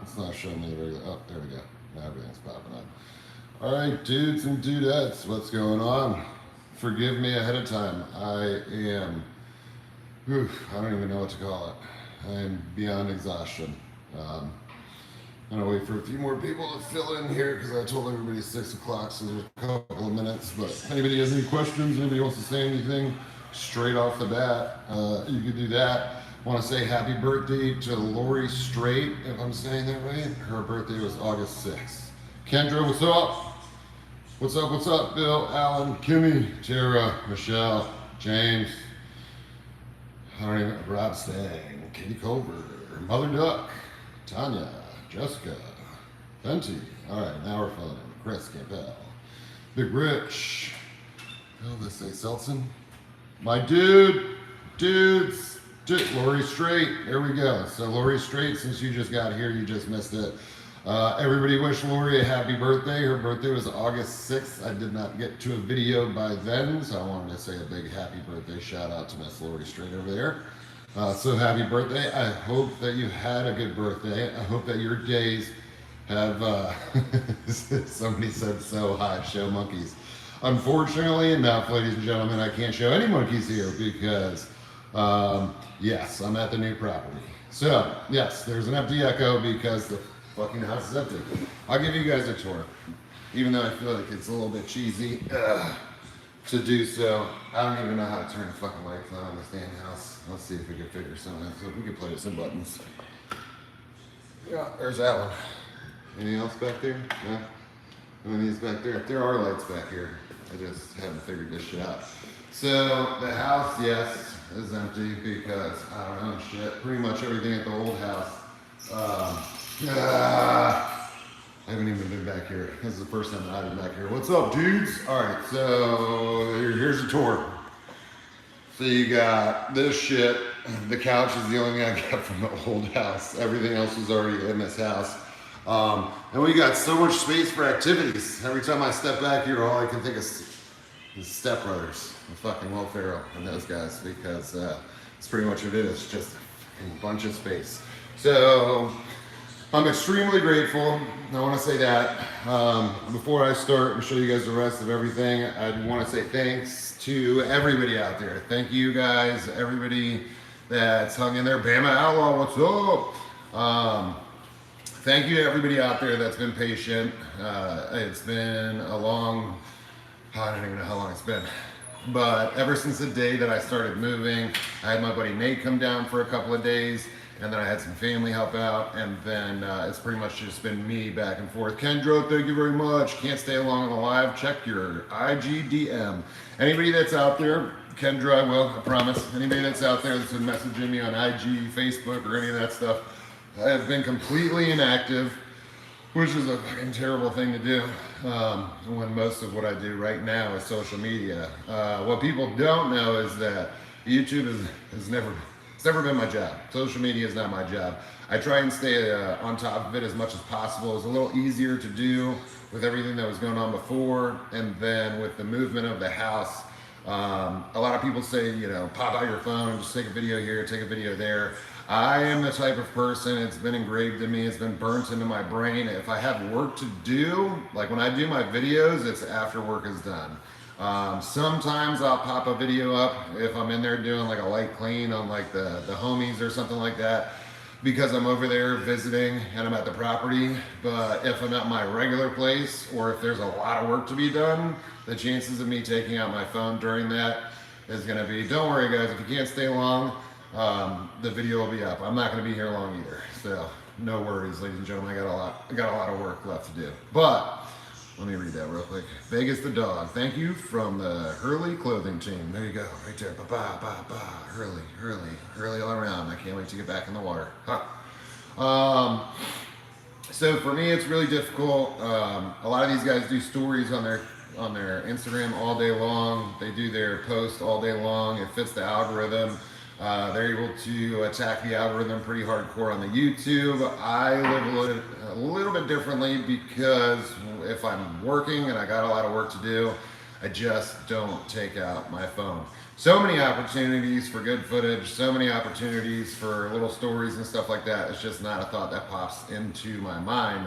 It's not showing me the regular. Oh, there we go. Now everything's popping up. All right, dudes and dudettes, what's going on? Forgive me ahead of time. I am, I don't even know what to call it. I am beyond exhaustion. Um, I'm gonna wait for a few more people to fill in here because I told everybody 6 o'clock, so there's a couple of minutes. But if anybody has any questions, anybody wants to say anything straight off the bat, you could do that. Want to say happy birthday to Lori Straight, if I'm saying that right. Her birthday was August 6th. Kendra, what's up? What's up? What's up? Bill, Alan, Kimmy, Tara, Michelle, James. I don't even. Rob Stang, Katie Culver, Mother Duck, Tanya, Jessica, Fenty. All right, now we're filling in. Chris Campbell, Big Rich. Oh, this say Seltson. My dudes. Lori Straight. There we go. So Lori Straight, since you just got here, you just missed it. Everybody wish Lori a happy birthday. Her birthday was August 6th. I did not get to a video by then, so I wanted to say a big happy birthday shout out to Miss Lori Straight over there. So happy birthday. I hope that you had a good birthday. I hope that your days have, somebody said so hot, show monkeys. Unfortunately enough, ladies and gentlemen, I can't show any monkeys here because, yes, I'm at the new property. So, yes, there's an empty echo because the fucking house is empty. I'll give you guys a tour, even though I feel like it's a little bit cheesy to do so. I don't even know how to turn the fucking lights on in this damn house. Let's see if we can figure something out. So if we can play some buttons. Yeah, there's that one. Anything else back there? No? No these back there? There are lights back here. I just haven't figured this shit out. So the house, yes, is empty because I don't know shit. Pretty much everything at the old house. I haven't even been back here. This is the first time that I've been back here. What's up, dudes? All right, so here's the tour. So you got this shit. The couch is the only thing I got from the old house. Everything else was already in this house. And we got so much space for activities. Every time I step back here, all I can think is Step Brothers, the fucking Will Ferrell and those guys, because it's pretty much what it is, just a bunch of space. So I'm extremely grateful. I want to say that before I start and show you guys the rest of everything, I want to say thanks to everybody out there. Thank you guys, everybody that's hung in there. Bama Outlaw, what's up? Thank you to everybody out there that's been patient. It's been a long, I don't even know how long it's been, but ever since the day that I started moving, I had my buddy Nate come down for a couple of days, and then I had some family help out, and then it's pretty much just been me back and forth. Kendra, thank you very much. Can't stay along on the live. Check your IGDM. Anybody that's out there, Kendra, I will, I promise. Anybody that's out there that's been messaging me on IG, Facebook, or any of that stuff, I have been completely inactive, which is a fucking terrible thing to do when most of what I do right now is social media. What people don't know is that YouTube has never been my job. Social media is not my job. I try and stay on top of it as much as possible. It was a little easier to do with everything that was going on before, and then with the movement of the house. A lot of people say, you know, pop out your phone, just take a video here, take a video there. I am the type of person, it's been engraved in me, it's been burnt into my brain. If I have work to do, like when I do my videos, it's after work is done. Sometimes I'll pop a video up if I'm in there doing like a light clean on like the homies or something like that, because I'm over there visiting and I'm at the property. But if I'm at my regular place, or if there's a lot of work to be done, the chances of me taking out my phone during that is gonna be, don't worry guys, if you can't stay long, the video will be up. I'm not going to be here long either, so no worries, ladies and gentlemen. I got a lot of work left to do. But let me read that real quick. Vegas the dog. Thank you from the Hurley clothing team. There you go, right there. Ba ba ba ba. Hurley all around. I can't wait to get back in the water. Huh. So for me, it's really difficult. A lot of these guys do stories on their Instagram all day long. They do their posts all day long. It fits the algorithm. They're able to attack the algorithm pretty hardcore on the YouTube. I live a little bit differently because if I'm working and I got a lot of work to do, I just don't take out my phone. So many opportunities for good footage, so many opportunities for little stories and stuff like that. It's just not a thought that pops into my mind,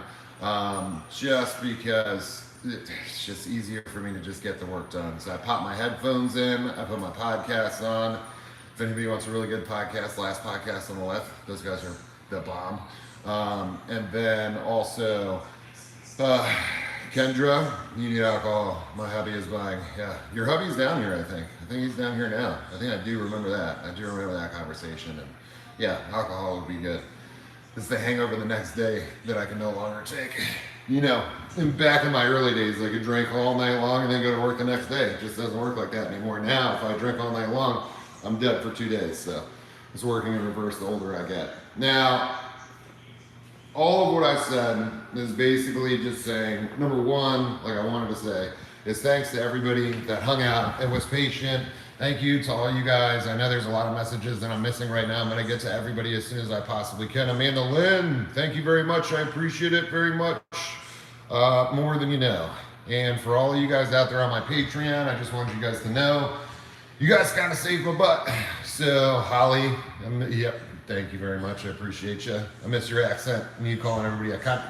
just because it's just easier for me to just get the work done. So I pop my headphones in, I put my podcasts on. If anybody wants a really good podcast, last podcast on the left, those guys are the bomb. And then also, Kendra, you need alcohol. My hubby is buying. Yeah, your hubby's down here, I think. I think he's down here now. I think I do remember that. I do remember that conversation. And yeah, alcohol would be good. It's the hangover the next day that I can no longer take. You know, back in my early days, I could drink all night long and then go to work the next day. It just doesn't work like that anymore. Now, if I drink all night long, I'm dead for 2 days. So it's working in reverse the older I get. Now, all of what I said is basically just saying, number one, like I wanted to say, is thanks to everybody that hung out and was patient. Thank you to all you guys. I know there's a lot of messages that I'm missing right now. I'm going to get to everybody as soon as I possibly can. Amanda Lynn, thank you very much. I appreciate it very much, more than you know. And for all of you guys out there on my Patreon, I just want you guys to know, you guys got to save my butt. So, Holly, yep. Thank you very much. I appreciate you. I miss your accent and you calling everybody a cunt.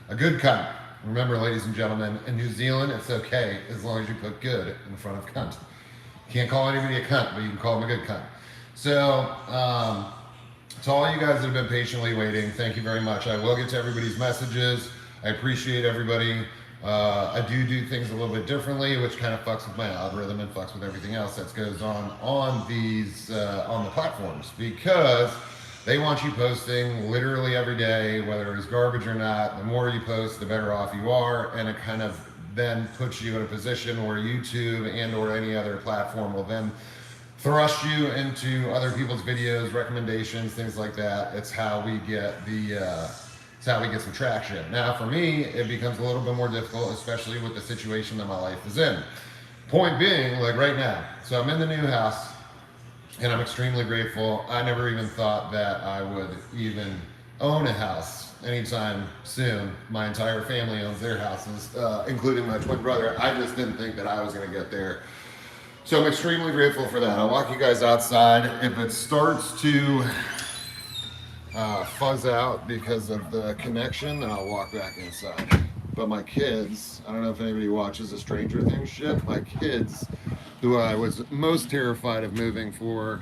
A good cunt. Remember, ladies and gentlemen, in New Zealand, it's okay as long as you put good in front of cunt. You can't call anybody a cunt, but you can call them a good cunt. So, to all you guys that have been patiently waiting, thank you very much. I will get to everybody's messages. I appreciate everybody. I do things a little bit differently, which kind of fucks with my algorithm and fucks with everything else that goes on these on the platforms, because they want you posting literally every day, whether it's garbage or not. The more you post, the better off you are, and it kind of then puts you in a position where YouTube and or any other platform will then thrust you into other people's videos, recommendations, things like that. It's how we get it's how we get some traction. Now, for me, it becomes a little bit more difficult, especially with the situation that my life is in. Point being, like right now, so I'm in the new house. And I'm extremely grateful. I never even thought that I would even own a house anytime soon. My entire family owns their houses, including my twin brother. I just didn't think that I was gonna get there. So I'm extremely grateful for that. I'll walk you guys outside. If it starts to fuzz out because of the connection, then I'll walk back inside. But my kids, I don't know if anybody watches the Stranger Things shit, my kids, who I was most terrified of moving for,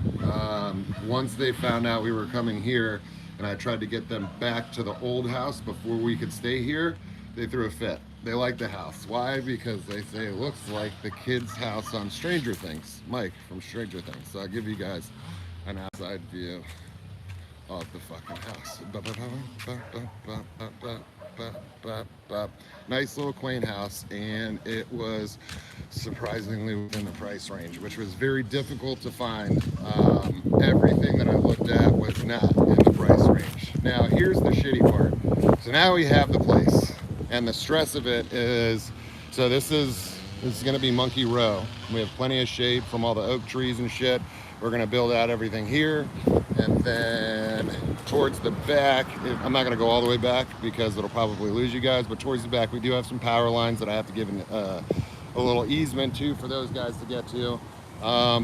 once they found out we were coming here and I tried to get them back to the old house before we could stay here, they threw a fit. They like the house. Why? Because they say it looks like the kid's house on Stranger Things, Mike from Stranger Things. So I'll give you guys an outside view of the fucking house. Nice little quaint house, and it was surprisingly within the price range, which was very difficult to find. Everything that I looked at was not in the price range. Now here's the shitty part. So now we have the place, and the stress of it is, so this is going to be Monkey Row. We have plenty of shade from all the oak trees and shit. We're going to build out everything here, and then towards the back, I'm not going to go all the way back because it'll probably lose you guys, but towards the back we do have some power lines that I have to give a little easement to for those guys to get to.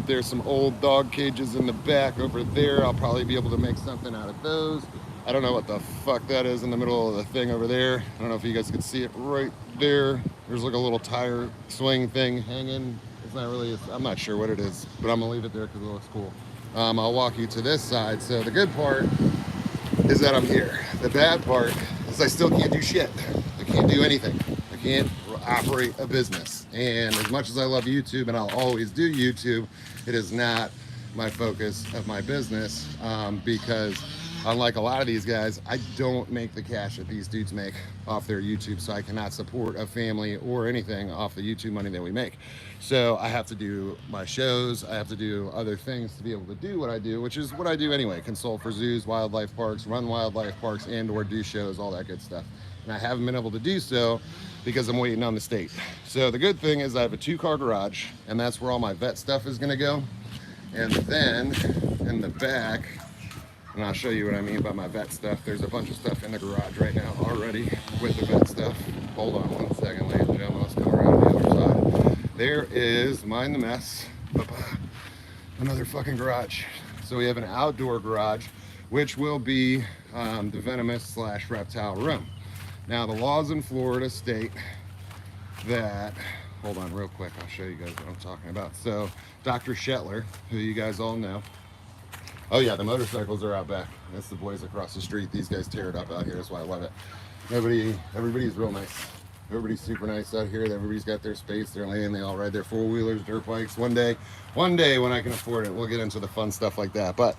There's some old dog cages in the back over there. I'll probably be able to make something out of those. I don't know what the fuck that is in the middle of the thing over there. I don't know if you guys can see it right there. There's like a little tire swing thing hanging. It's not really, I'm not sure what it is, but I'm gonna leave it there because it looks cool. I'll walk you to this side. So the good part is that I'm here. The bad part is I still can't do shit. I can't do anything. I can't operate a business. And as much as I love YouTube, and I'll always do YouTube, it is not my focus of my business, because unlike a lot of these guys, I don't make the cash that these dudes make off their YouTube, so I cannot support a family or anything off the YouTube money that we make. So I have to do my shows, I have to do other things to be able to do what I do, which is what I do anyway: consult for zoos, wildlife parks, run wildlife parks, and or do shows, all that good stuff. And I haven't been able to do so because I'm waiting on the state. So the good thing is I have a 2-car garage, and that's where all my vet stuff is gonna go. And then in the back, and I'll show you what I mean by my vet stuff. There's a bunch of stuff in the garage right now already with the vet stuff. Hold on one second, ladies and gentlemen. Let's come around the other side. there is, mind the mess, another fucking garage. So we have an outdoor garage, which will be the Venomous / reptile room. Now the laws in Florida state that, hold on real quick, I'll show you guys what I'm talking about. So Dr. Shetler, who you guys all know. Oh yeah, the motorcycles are out back. That's the boys across the street. These guys tear it up out here. That's why I love it. Everybody's real nice. Everybody's super nice out here. Everybody's got their space, their lane. They all ride their four-wheelers, dirt bikes. One day when I can afford it, we'll get into the fun stuff like that. But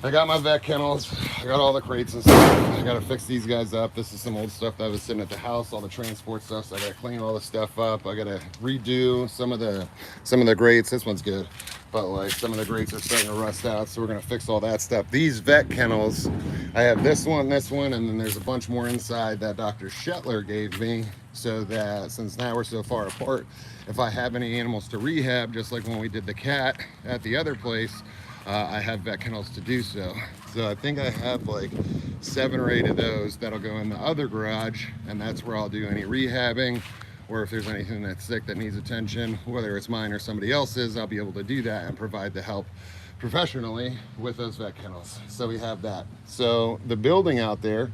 I got my vet kennels. I got all the crates and stuff. I got to fix these guys up. This is some old stuff that was sitting at the house, all the transport stuff. So I got to clean all the stuff up. I got to redo some of the grates. This one's good, but like some of the grates are starting to rust out. So we're going to fix all that stuff. These vet kennels, I have this one, and then there's a bunch more inside that Dr. Shetler gave me. So that since now we're so far apart, if I have any animals to rehab, just like when we did the cat at the other place, I have vet kennels to do so. So I think I have like 7 or 8 of those that'll go in the other garage, and that's where I'll do any rehabbing, or if there's anything that's sick that needs attention, whether it's mine or somebody else's, I'll be able to do that and provide the help professionally with those vet kennels. So we have that. So the building out there,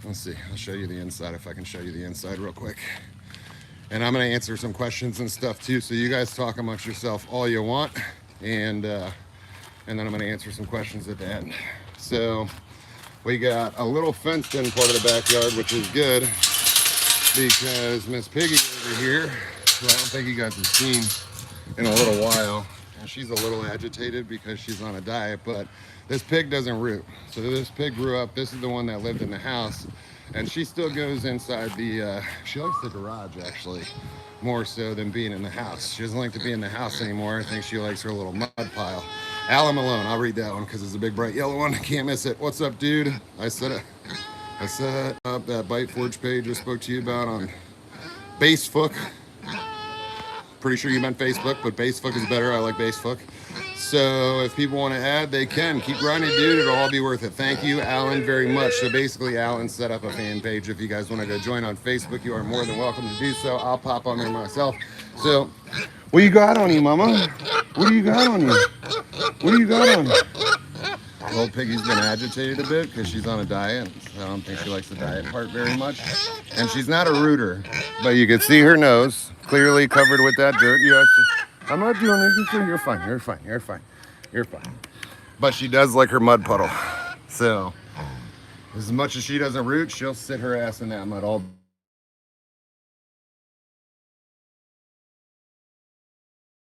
let's see, I'll show you the inside if I can show you the inside real quick. And I'm gonna answer some questions and stuff too, so you guys talk amongst yourself all you want, and then I'm going to answer some questions at the end. So we got a little fenced in part of the backyard, which is good because Miss Piggy over here, who I don't think you guys have seen in a little while, and she's a little agitated because she's on a diet, but this pig doesn't root. So this pig grew up, this is the one that lived in the house, and she still goes inside the, she likes the garage actually, more so than being in the house. She doesn't like to be in the house anymore. I think she likes her little mud pile. Alan Malone, I'll read that one because it's a big bright yellow one. Can't miss it. What's up, dude? I set up that Bite Forge page I spoke to you about on Basefook. Pretty sure you meant Facebook, but Basefook is better. I like Basefook. So if people want to add, they can. Keep grinding, dude. It'll all be worth it. Thank you, Alan, very much. So basically, Alan set up a fan page. If you guys want to go join on Facebook, you are more than welcome to do so. I'll pop on there myself. So, what you got on you, mama? What do you got on you? What do you got on you? Well, Piggy's been agitated a bit because she's on a diet. I don't think she likes the diet part very much. And she's not a rooter, but you can see her nose clearly covered with that dirt. Yes, I'm not doing anything. You're fine. You're fine. You're fine. You're fine. But she does like her mud puddle. So, as much as she doesn't root, she'll sit her ass in that mud all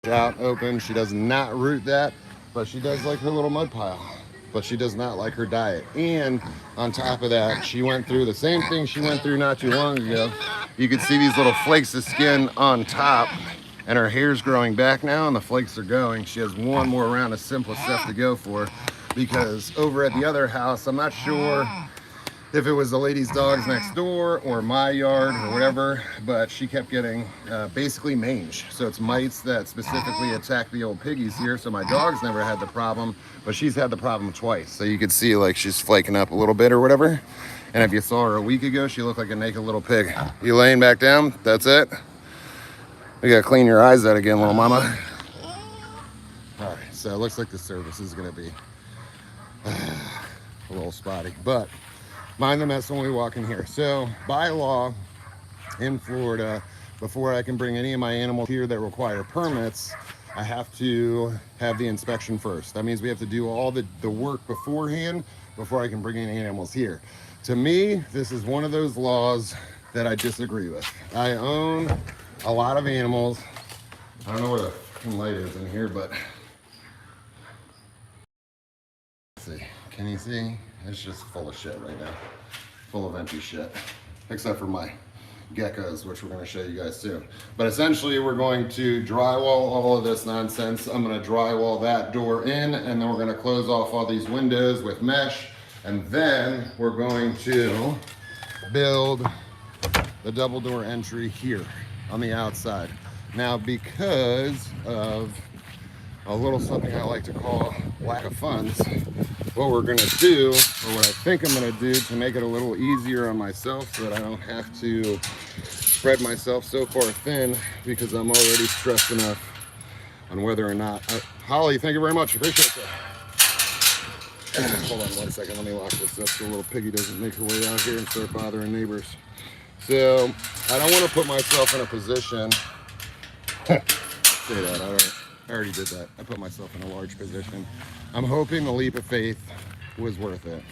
out open. She does not root that, but she does like her little mud pile, but she does not like her diet. And on top of that, she went through the same thing she went through not too long ago. You can see these little flakes of skin on top, and her hair's growing back now, and the flakes are going. She has one more round of simple stuff to go for, because over at the other house, I'm not sure if it was the lady's dogs next door or my yard or whatever, but she kept getting basically mange. So it's mites that specifically attack the old piggies here. So my dog's never had the problem, but she's had the problem twice. So you could see like she's flaking up a little bit or whatever. And if you saw her a week ago, she looked like a naked little pig. You laying back down? That's it? We gotta clean your eyes out again, little mama. All right, so it looks like the service is gonna be a little spotty, but mind the mess when we walk in here. So by law in Florida, before I can bring any of my animals here that require permits, I have to have the inspection first. That means we have to do all the work beforehand before I can bring any animals here. To me, this is one of those laws that I disagree with. I own a lot of animals. I don't know where the fucking light is in here, but let's see. Can you see? It's just full of shit right now. Full of empty shit. Except for my geckos, which we're going to show you guys soon. But essentially, we're going to drywall all of this nonsense. I'm going to drywall that door in, and then we're going to close off all these windows with mesh. And then we're going to build the double door entry here on the outside. Now, because of a little something I like to call lack of funds, what we're gonna do, or what I think I'm gonna do to make it a little easier on myself so that I don't have to spread myself so far thin because I'm already stressed enough on whether or not. Holly, thank you very much. Appreciate that. Hold on 1 second. Let me lock this up so little Piggy doesn't make her way out here and start bothering neighbors. So I don't want to put myself in a position. Say that. I already did that. I put myself in a large position. I'm hoping the leap of faith was worth it.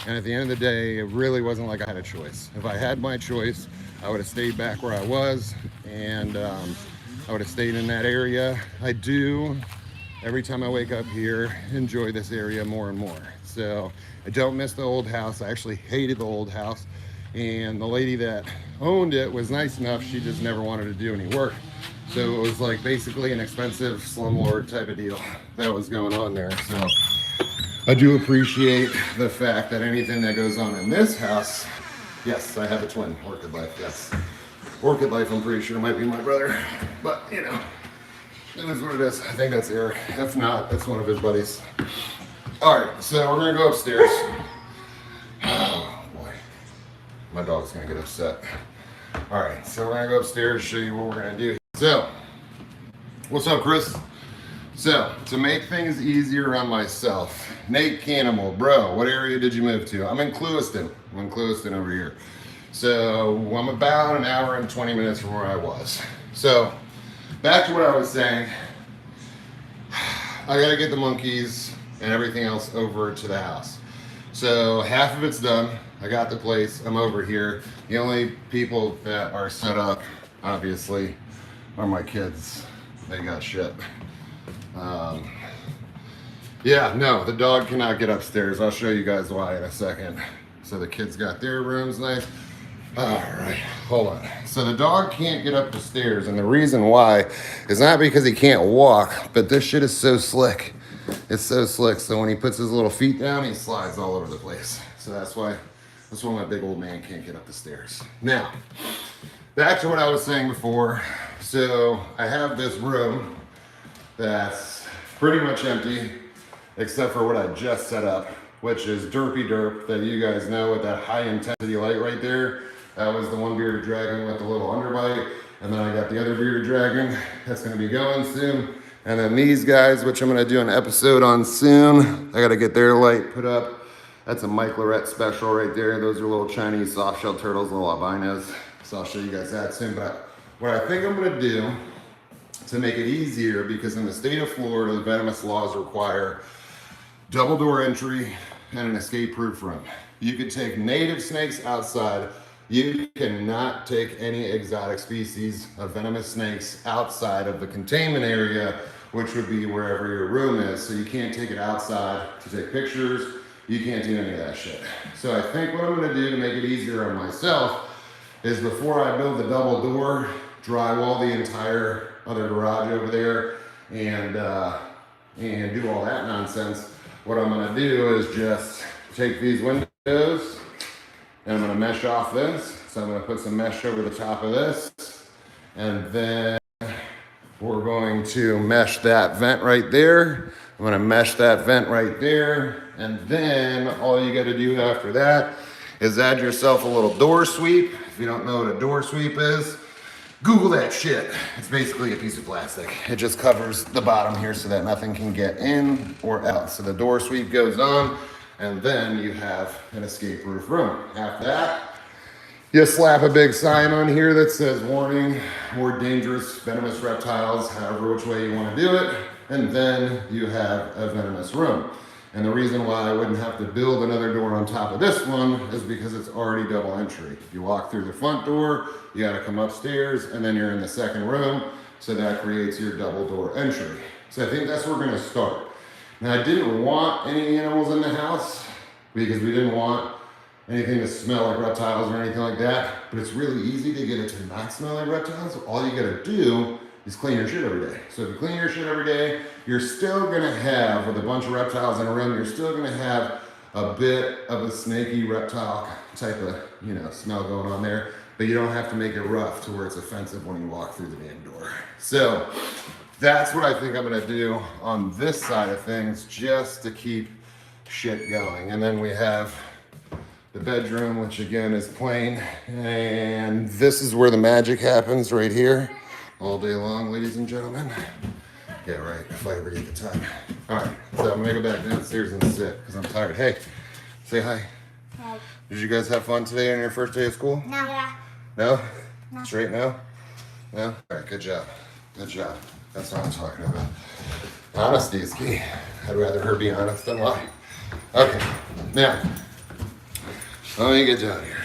And at the end of the day, it really wasn't like I had a choice. If I had my choice, I would have stayed back where I was, and I would have stayed in that area. I do, every time I wake up here, enjoy this area more and more. So I don't miss the old house. I actually hated the old house. And the lady that owned it was nice enough, she just never wanted to do any work. So it was like basically an expensive slumlord type of deal that was going on there. So I do appreciate the fact that anything that goes on in this house, yes, I have a twin, Orchid Life, yes. Orchid Life, I'm pretty sure might be my brother, but you know, it is what it is. I think that's Eric. If not, that's one of his buddies. All right, so we're gonna go upstairs. Oh boy, my dog's gonna get upset. All right, so we're gonna go upstairs, show you what we're gonna do. So, what's up, Chris? So, to make things easier on myself, Nate Cannibal, bro, what area did you move to? I'm in Clewiston. I'm in Clewiston over here. So, I'm about an hour and 20 minutes from where I was. So, back to what I was saying. I gotta get the monkeys and everything else over to the house. So, half of it's done. I got the place. I'm over here. The only people that are set up, obviously, are my kids. They got shit. Yeah, no, the dog cannot get upstairs. I'll show you guys why in a second. So the kids got their rooms nice. All right, hold on. So the dog can't get up the stairs, and the reason why is not because he can't walk, but this shit is so slick. It's so slick, so when he puts his little feet down, he slides all over the place. So that's why my big old man can't get up the stairs. Now, back to what I was saying before. So I have this room that's pretty much empty, except for what I just set up, which is Derpy Derp that you guys know with that high intensity light right there. That was the one bearded dragon with the little underbite. And then I got the other bearded dragon that's gonna be going soon. And then these guys, which I'm gonna do an episode on soon. I gotta get their light put up. That's a Mike Lorette special right there. Those are little Chinese soft shell turtles, little albinos. So I'll show you guys that soon. But what I think I'm gonna do to make it easier, because in the state of Florida, the Venomous laws require double door entry and an escape-proof room. You could take native snakes outside. You cannot take any exotic species of venomous snakes outside of the containment area, which would be wherever your room is. So you can't take it outside to take pictures. You can't do any of that shit. So I think what I'm gonna do to make it easier on myself is before I build the double door, drywall the entire other garage over there and do all that nonsense. What I'm gonna do is just take these windows and I'm gonna mesh off this. So I'm gonna put some mesh over the top of this, and then we're going to mesh that vent right there. I'm gonna mesh that vent right there, and then all you gotta do after that is add yourself a little door sweep. If you don't know what a door sweep is, Google that shit. It's basically a piece of plastic. It just covers the bottom here so that nothing can get in or out. So the door sweep goes on, and then you have an escape-proof room. After that, you slap a big sign on here that says warning, more dangerous venomous reptiles, however which way you want to do it, and then you have a venomous room. And the reason why I wouldn't have to build another door on top of this one is because it's already double entry. If you walk through the front door, you gotta come upstairs, and then you're in the second room, so that creates your double door entry. So I think that's where we're gonna start. Now, I didn't want any animals in the house because we didn't want anything to smell like reptiles or anything like that, but it's really easy to get it to not smell like reptiles. All you gotta do is clean your shit every day. So if you clean your shit every day, you're still gonna have, with a bunch of reptiles in a room, you're still gonna have a bit of a snaky reptile type of, smell going on there, but you don't have to make it rough to where it's offensive when you walk through the damn door. So that's what I think I'm gonna do on this side of things, just to keep shit going. And then we have the bedroom, which again is plain. And this is where the magic happens, right here. All day long, ladies and gentlemen. Yeah, right, if I ever get the time. All right, so I'm gonna go back downstairs and sit, because I'm tired. Hey, say hi. Hi. Did you guys have fun today on your first day of school? No. Yeah. No? No. Straight no? No? All right, good job. Good job. That's what I'm talking about. Honesty is key. I'd rather her be honest than lie. Okay, now, let me get down here.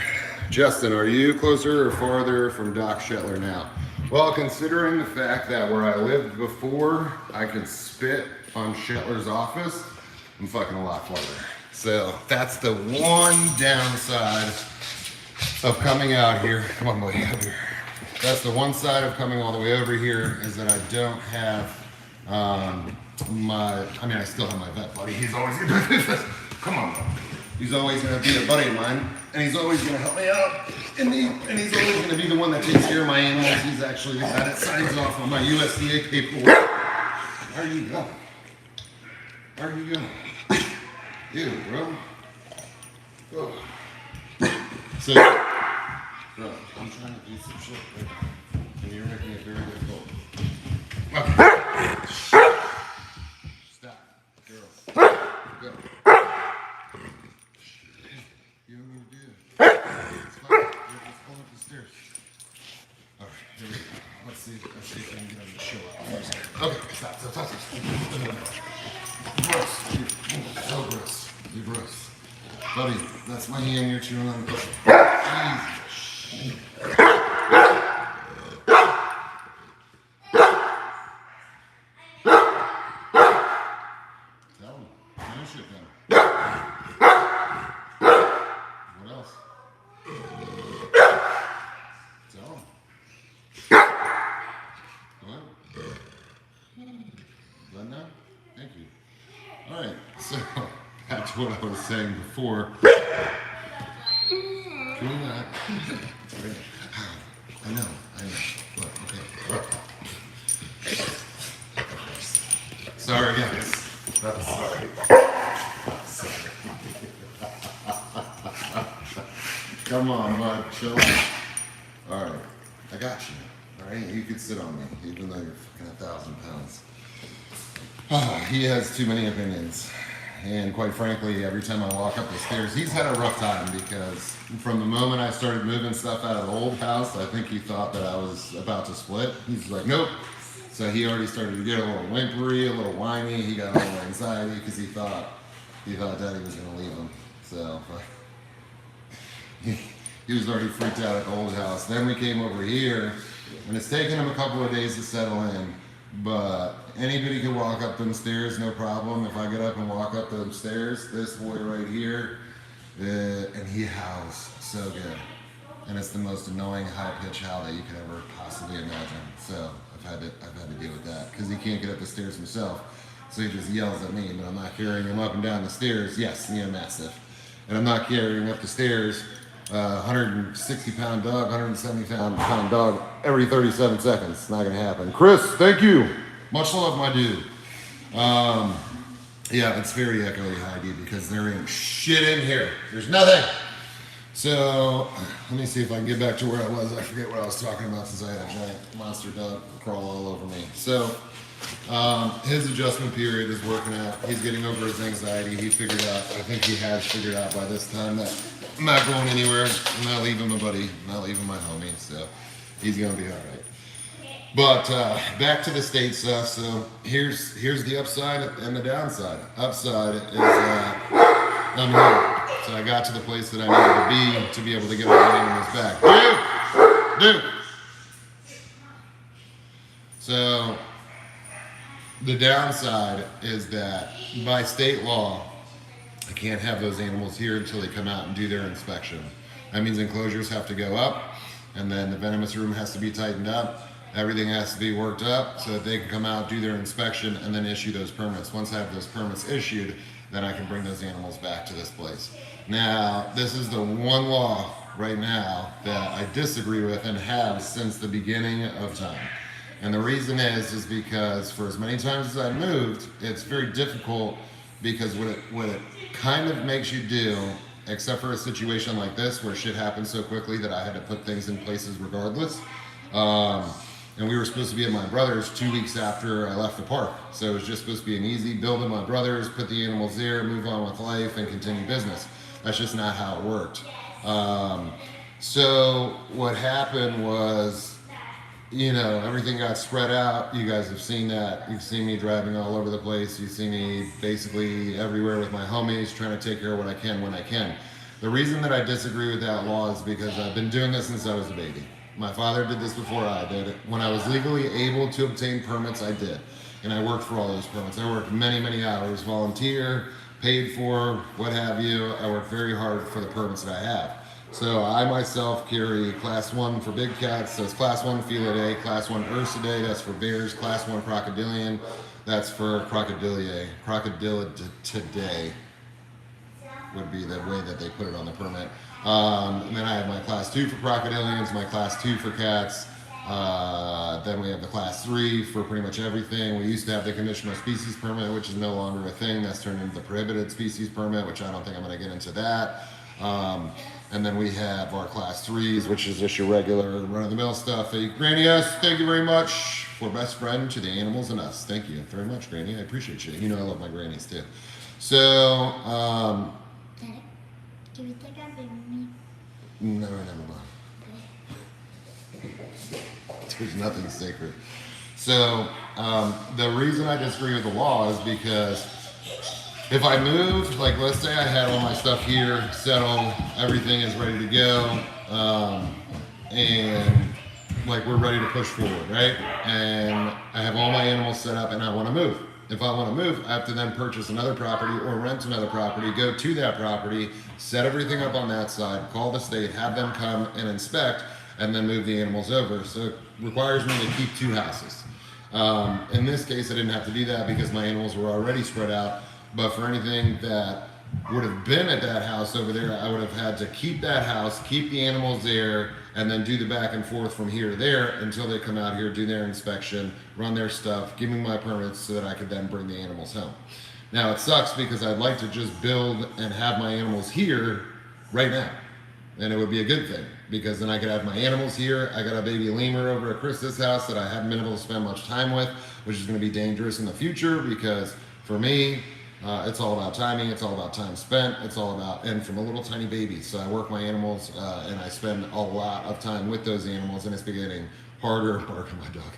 Justin, are you closer or farther from Doc Shetler now? Well, considering the fact that where I lived before, I could spit on Shetler's office, I'm fucking a lot farther. So that's the one downside of coming out here. Come on, boy, over here. That's the one side of coming all the way over here, is that I don't have I still have my vet buddy. He's always gonna do this. Come on, bro. He's always gonna be a buddy of mine, and he's always gonna help me out. And he's always gonna be the one that takes care of my animals. He's actually the guy that signs off on my USDA paperwork. Where are you going? Where are you going? Ew, bro. Oh. So, bro, I'm trying to do some shit right now, and you're making it very difficult. Okay. Stop. Girls. Go. You don't need to do that. It's fine. Let's pull up the stairs. Alright, here we go. Let's see if we can get him to show up first. Okay, stop. Gross. So gross. You're gross. Buddy, that's my hand you're chewing on. Jesus. Tell him. Finish it then. What else? Tell him. What? Done now? Thank you. Alright, so that's what I was saying before. Can we not? I know. Look, okay. Sorry, guys. I'm sorry. Come on, bud. Chill out. Alright. I got you. Alright? You can sit on me, even though you're fucking 1,000 pounds. He has too many opinions. And quite frankly, every time I walk up the stairs, he's had a rough time, because from the moment I started moving stuff out of the old house, I think he thought that I was about to split. He's like, nope. So he already started to get a little whimpery, a little whiny. He got a little anxiety because he thought Daddy was going to leave him. So he was already freaked out at the old house. Then we came over here, and it's taken him a couple of days to settle in. But anybody can walk up them stairs, no problem. If I get up and walk up them stairs, this boy right here, and he howls so good. And it's the most annoying high-pitched howl that you could ever possibly imagine. So I've had to deal with that, because he can't get up the stairs himself. So he just yells at me, but I'm not carrying him up and down the stairs. Yes, yeah, massive. And I'm not carrying him up the stairs, 160-pound dog, 170-pound dog, every 37 seconds. It's not gonna happen. Chris, thank you. Much love, my dude. Yeah, it's very echoey, Heidi, because there ain't shit in here. There's nothing. So, let me see if I can get back to where I was. I forget what I was talking about, since I had a giant monster dog crawl all over me. So, his adjustment period is working out. He's getting over his anxiety. He figured out, I think he has figured out by this time, that I'm not going anywhere. I'm not leaving my buddy. I'm not leaving my homie. So, he's going to be all right. But back to the state stuff. So here's the upside and the downside. Upside is I'm here. So I got to the place that I needed to be able to get my animals back. Dude! So the downside is that by state law, I can't have those animals here until they come out and do their inspection. That means enclosures have to go up, and then the venomous room has to be tightened up. Everything has to be worked up so that they can come out, do their inspection, and then issue those permits. Once I have those permits issued, then I can bring those animals back to this place. Now, this is the one law right now that I disagree with and have since the beginning of time. And the reason is because for as many times as I moved, it's very difficult, because what it kind of makes you do except for a situation like this where shit happened so quickly that I had to put things in places regardless. And we were supposed to be at my brother's 2 weeks after I left the park. So it was just supposed to be an easy build at my brother's, put the animals there, move on with life, and continue business. That's just not how it worked. So what happened was, you know, everything got spread out. You guys have seen that. You've seen me driving all over the place. You've seen me basically everywhere with my homies, trying to take care of what I can when I can. The reason that I disagree with that law is because I've been doing this since I was a baby. My father did this before I did it. When I was legally able to obtain permits, I did. And I worked for all those permits. I worked many, many hours, volunteer, paid for, what have you. I worked very hard for the permits that I have. So I myself carry class 1 for big cats. So it's class 1 Felidae, class 1 Ursidae, that's for bears, class 1 Crocodilian, that's for Crocodiliae. Crocodilidae would be the way that they put it on the permit. And then I have my class 2 for crocodilians, my class 2 for cats. Then we have the class 3 for pretty much everything. We used to have the conditional species permit, which is no longer a thing. That's turned into the prohibited species permit, which I don't think I'm going to get into that. And then we have our class 3s, which is just your regular run-of-the-mill stuff. Hey, Granny S, thank you very much for best friend to the animals and us. Thank you very much, Granny. I appreciate you. You know I love my grannies too. So, no, there's nothing sacred. So the reason I disagree with the law is because if I moved, like let's say I had all my stuff here, settled, everything is ready to go, and like we're ready to push forward, right? And I have all my animals set up and I want to move. If I want to move, I have to then purchase another property or rent another property, go to that property, set everything up on that side, call the state, have them come and inspect, and then move the animals over. So it requires me to keep 2 houses. In this case, I didn't have to do that because my animals were already spread out. But for anything that would have been at that house over there, I would have had to keep that house, keep the animals there, and then do the back and forth from here to there until they come out here, do their inspection, run their stuff, give me my permits so that I could then bring the animals home. Now it sucks because I'd like to just build and have my animals here right now. And it would be a good thing because then I could have my animals here. I got a baby lemur over at Chris's house that I haven't been able to spend much time with, which is going to be dangerous in the future because for me, it's all about timing, it's all about time spent, it's all about, and from a little tiny baby. So I work my animals and I spend a lot of time with those animals, and it's been getting harder, barking my dog.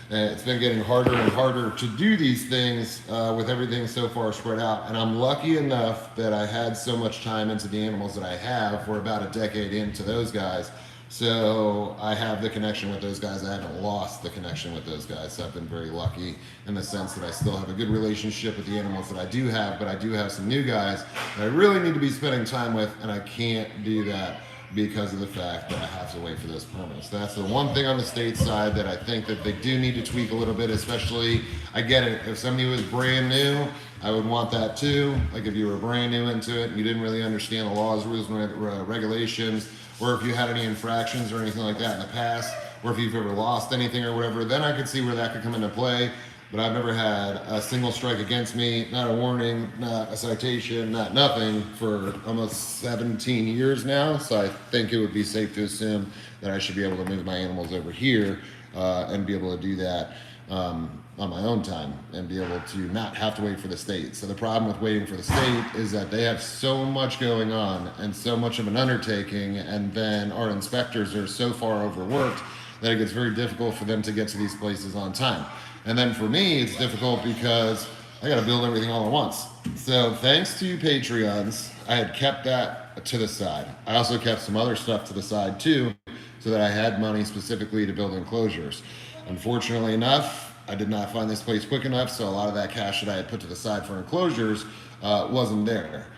It's been getting harder and harder to do these things with everything so far spread out. And I'm lucky enough that I had so much time into the animals that I have. We're about a decade into those guys. So I have the connection with those guys. I haven't lost the connection with those guys. So I've been very lucky in the sense that I still have a good relationship with the animals that I do have, but I do have some new guys that I really need to be spending time with, and I can't do that because of the fact that I have to wait for those permits. That's the one thing on the state side that I think that they do need to tweak a little bit, especially, I get it, if somebody was brand new, I would want that too. Like if you were brand new into it, you didn't really understand the laws, rules, and regulations, or if you had any infractions or anything like that in the past, or if you've ever lost anything or whatever, then I could see where that could come into play. But I've never had a single strike against me, not a warning, not a citation, not nothing for almost 17 years now. So I think it would be safe to assume that I should be able to move my animals over here and be able to do that on my own time and be able to not have to wait for the state. So the problem with waiting for the state is that they have so much going on and so much of an undertaking, and then our inspectors are so far overworked that it gets very difficult for them to get to these places on time. And then for me, it's difficult because I got to build everything all at once. So thanks to you Patreons, I had kept that to the side. I also kept some other stuff to the side too, so that I had money specifically to build enclosures. Unfortunately enough, I did not find this place quick enough, so a lot of that cash that I had put to the side for enclosures wasn't there.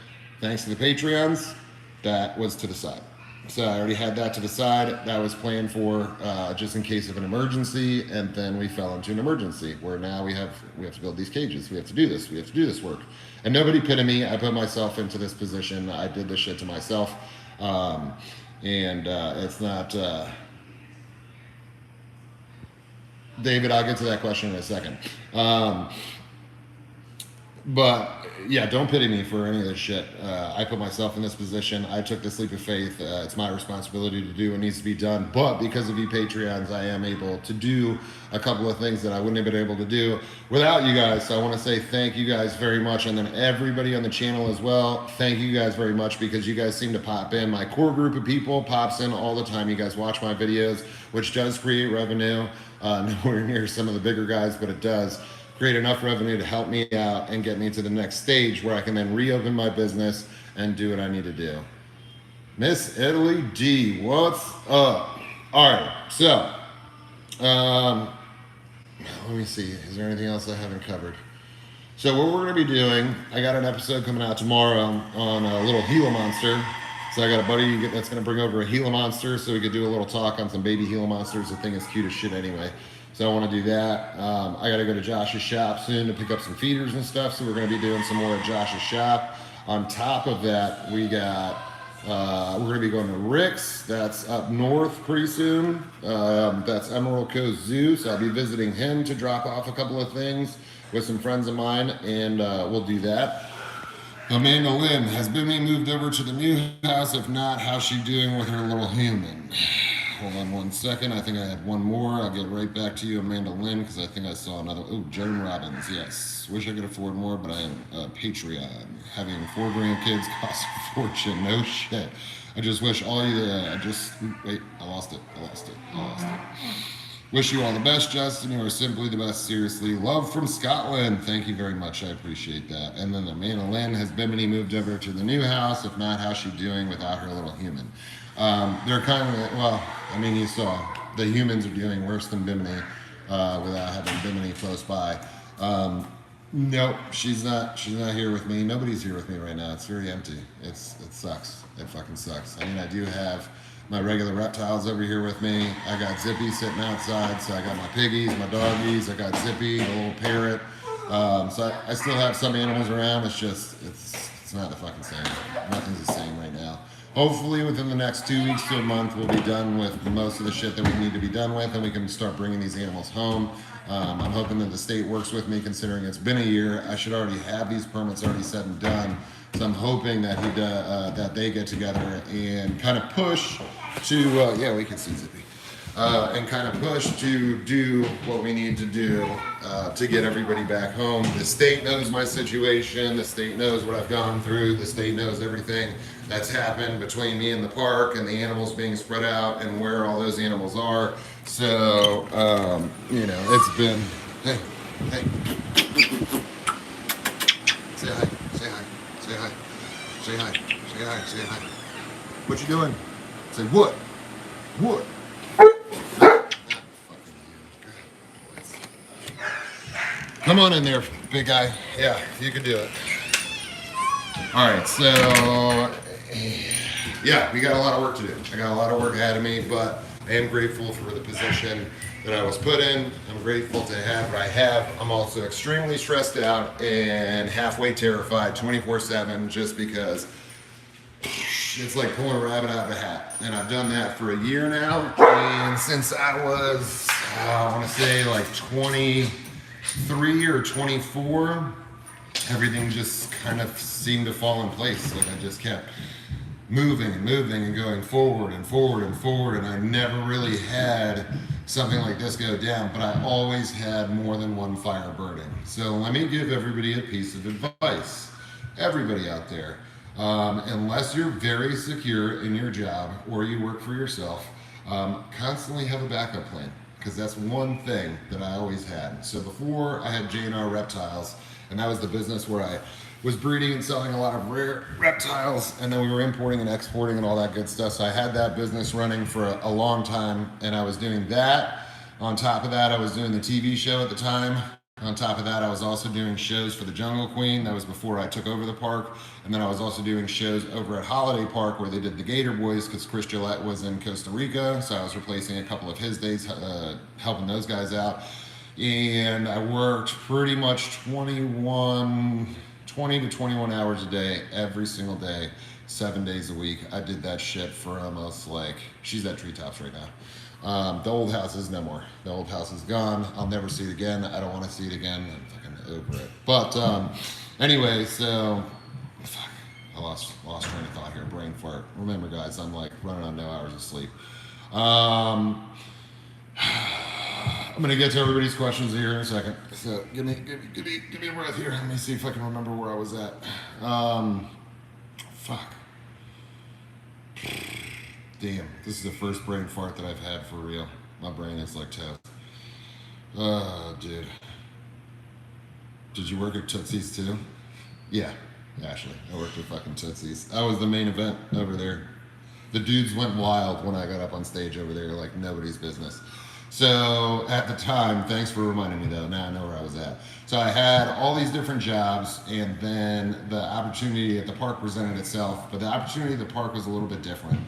Thanks to the Patreons, that was to the side. So I already had that to the side. That was planned for just in case of an emergency, and then we fell into an emergency where now we have to build these cages. We have to do this. We have to do this work. And nobody pitted me. I put myself into this position. I did this shit to myself, and it's not. David, I'll get to that question in a second. But yeah, don't pity me for any of this shit. I put myself in this position. I took this leap of faith. It's my responsibility to do what needs to be done. But because of you Patreons, I am able to do a couple of things that I wouldn't have been able to do without you guys. So I want to say thank you guys very much. And then everybody on the channel as well, thank you guys very much, because you guys seem to pop in. My core group of people pops in all the time. You guys watch my videos, which does create revenue. Nowhere near some of the bigger guys, but it does create enough revenue to help me out and get me to the next stage where I can then reopen my business and do what I need to do. Miss Italy D, what's up? All right, so let me see. Is there anything else I haven't covered? So what we're going to be doing, I got an episode coming out tomorrow on a little Gila monster. So I got a buddy that's going to bring over a Gila monster so we could do a little talk on some baby Gila monsters. The thing is cute as shit anyway. So I want to do that. I got to go to Josh's shop soon to pick up some feeders and stuff. So we're going to be doing some more at Josh's shop. On top of that, we got, we're going to be going to Rick's. That's up north pretty soon. That's Emerald Coast Zoo. So I'll be visiting him to drop off a couple of things with some friends of mine. And we'll do that. Amanda Lynn, has Bimmy moved over to the new house? If not, how's she doing with her little human? Hold on one second. I think I had one more. I'll get right back to you, Amanda Lynn, because I think I saw another. Oh, Joan Robbins, yes. Wish I could afford more, but I am a Patreon. Having 4 grandkids costs a fortune. No shit. I just wish all you. Wait. I lost it. Wish you all the best, Justin. You are simply the best. Seriously. Love from Scotland. Thank you very much. I appreciate that. And then Amanda Lynn, has Bimini moved over to the new house? If not, how's she doing without her little human? They're kind of, well, I mean, you saw the humans are doing worse than Bimini without having Bimini close by. Nope, she's not here with me. Nobody's here with me right now. It's very empty. It sucks. It fucking sucks. I mean, I do have my regular reptiles over here with me. I got Zippy sitting outside, so I got my piggies, my doggies. I got Zippy, the little parrot. So I still have some animals around. It's just, it's not the fucking same. Nothing's the same right now. Hopefully within the next 2 weeks to a month, we'll be done with most of the shit that we need to be done with, and we can start bringing these animals home. I'm hoping that the state works with me, considering it's been a year. I should already have these permits already said and done. So I'm hoping that that they get together and kind of push to, yeah, we can see Zippy. And kind of push to do what we need to do to get everybody back home. The state knows my situation. The state knows what I've gone through. The state knows everything that's happened between me and the park and the animals being spread out and where all those animals are. So, you know, it's been, hey, say hi, say hi, say hi, say hi, say hi, say hi. What you doing? Say what? What? Come on in there, big guy. Yeah, you can do it. All right, so yeah, we got a lot of work to do. I got a lot of work ahead of me, but I am grateful for the position that I was put in. I'm grateful to have what I have. I'm also extremely stressed out and halfway terrified 24/7, just because it's like pulling a rabbit out of a hat. And I've done that for a year now. And since I was, I want to say like 23 or 24, everything just kind of seemed to fall in place. Like I just kept moving and going forward and forward and forward. And I never really had something like this go down, but I always had more than one fire burning. So let me give everybody a piece of advice. Everybody out there. Unless you're very secure in your job or you work for yourself, constantly have a backup plan, because that's one thing that I always had. So before, I had J&R Reptiles, and that was the business where I was breeding and selling a lot of rare reptiles, and then we were importing and exporting and all that good stuff. So I had that business running for a long time, and I was doing that. On top of that, I was doing the TV show at the time. On top of that, I was also doing shows for the Jungle Queen. That was before I took over the park. And then I was also doing shows over at Holiday Park where they did the Gator Boys, because Chris Gillette was in Costa Rica. So I was replacing a couple of his days, helping those guys out. And I worked pretty much 20 to 21 hours a day, every single day, 7 days a week. I did that shit for almost like, she's at Treetops right now. The old house is no more. The old house is gone. I'll never see it again. I don't want to see it again. I'm fucking over it. But anyway, so fuck, I lost train of thought here. Brain fart. Remember, guys, I'm like running on no hours of sleep. I'm gonna get to everybody's questions here in a second. So give me a breath here. Let me see if I can remember where I was at. Fuck. Damn, this is the first brain fart that I've had for real. My brain is like toast. Dude. Did you work at Tootsie's too? Yeah, Ashley. I worked at fucking Tootsie's. I was the main event over there. The dudes went wild when I got up on stage over there like nobody's business. So at the time, thanks for reminding me though, now I know where I was at. So I had all these different jobs, and then the opportunity at the park presented itself, but the opportunity at the park was a little bit different.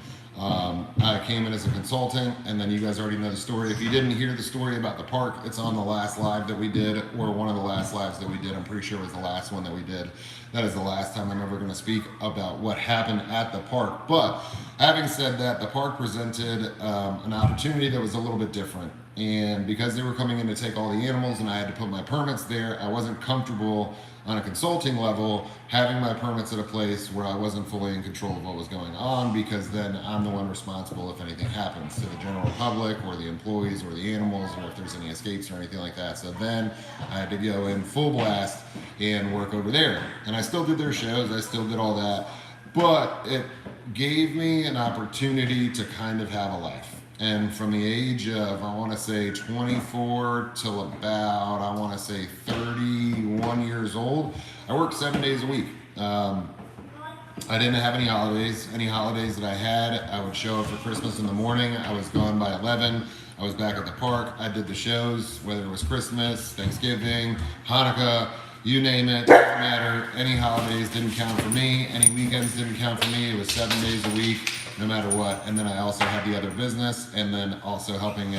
I came in as a consultant, and then you guys already know the story. If you didn't hear the story about the park, it's on the last live that we did, or one of the last lives that we did. I'm pretty sure it was the last one that we did. That is the last time I'm ever going to speak about what happened at the park. But having said that, the park presented an opportunity that was a little bit different. And because they were coming in to take all the animals and I had to put my permits there, I wasn't comfortable on a consulting level having my permits at a place where I wasn't fully in control of what was going on, because then I'm the one responsible if anything happens to the general public or the employees or the animals, or if there's any escapes or anything like that. So then I had to go in full blast and work over there. And I still did their shows, I still did all that, but it gave me an opportunity to kind of have a life. And from the age of, I want to say 24 till about, I want to say 31 years old, I worked 7 days a week. I didn't have any holidays. Any holidays that I had, I would show up for Christmas in the morning. I was gone by 11. I was back at the park. I did the shows, whether it was Christmas, Thanksgiving, Hanukkah, you name it, doesn't matter. Any holidays didn't count for me. Any weekends didn't count for me. It was 7 days a week, no matter what. And then I also had the other business, and then also helping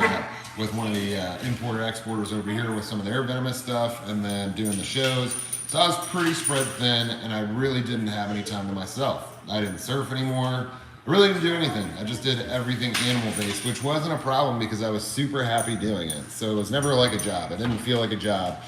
with one of the importer-exporters over here with some of their Venomous stuff, and then doing the shows. So I was pretty spread thin, and I really didn't have any time to myself. I didn't surf anymore. I really didn't do anything. I just did everything animal-based, which wasn't a problem because I was super happy doing it. So it was never like a job. It didn't feel like a job.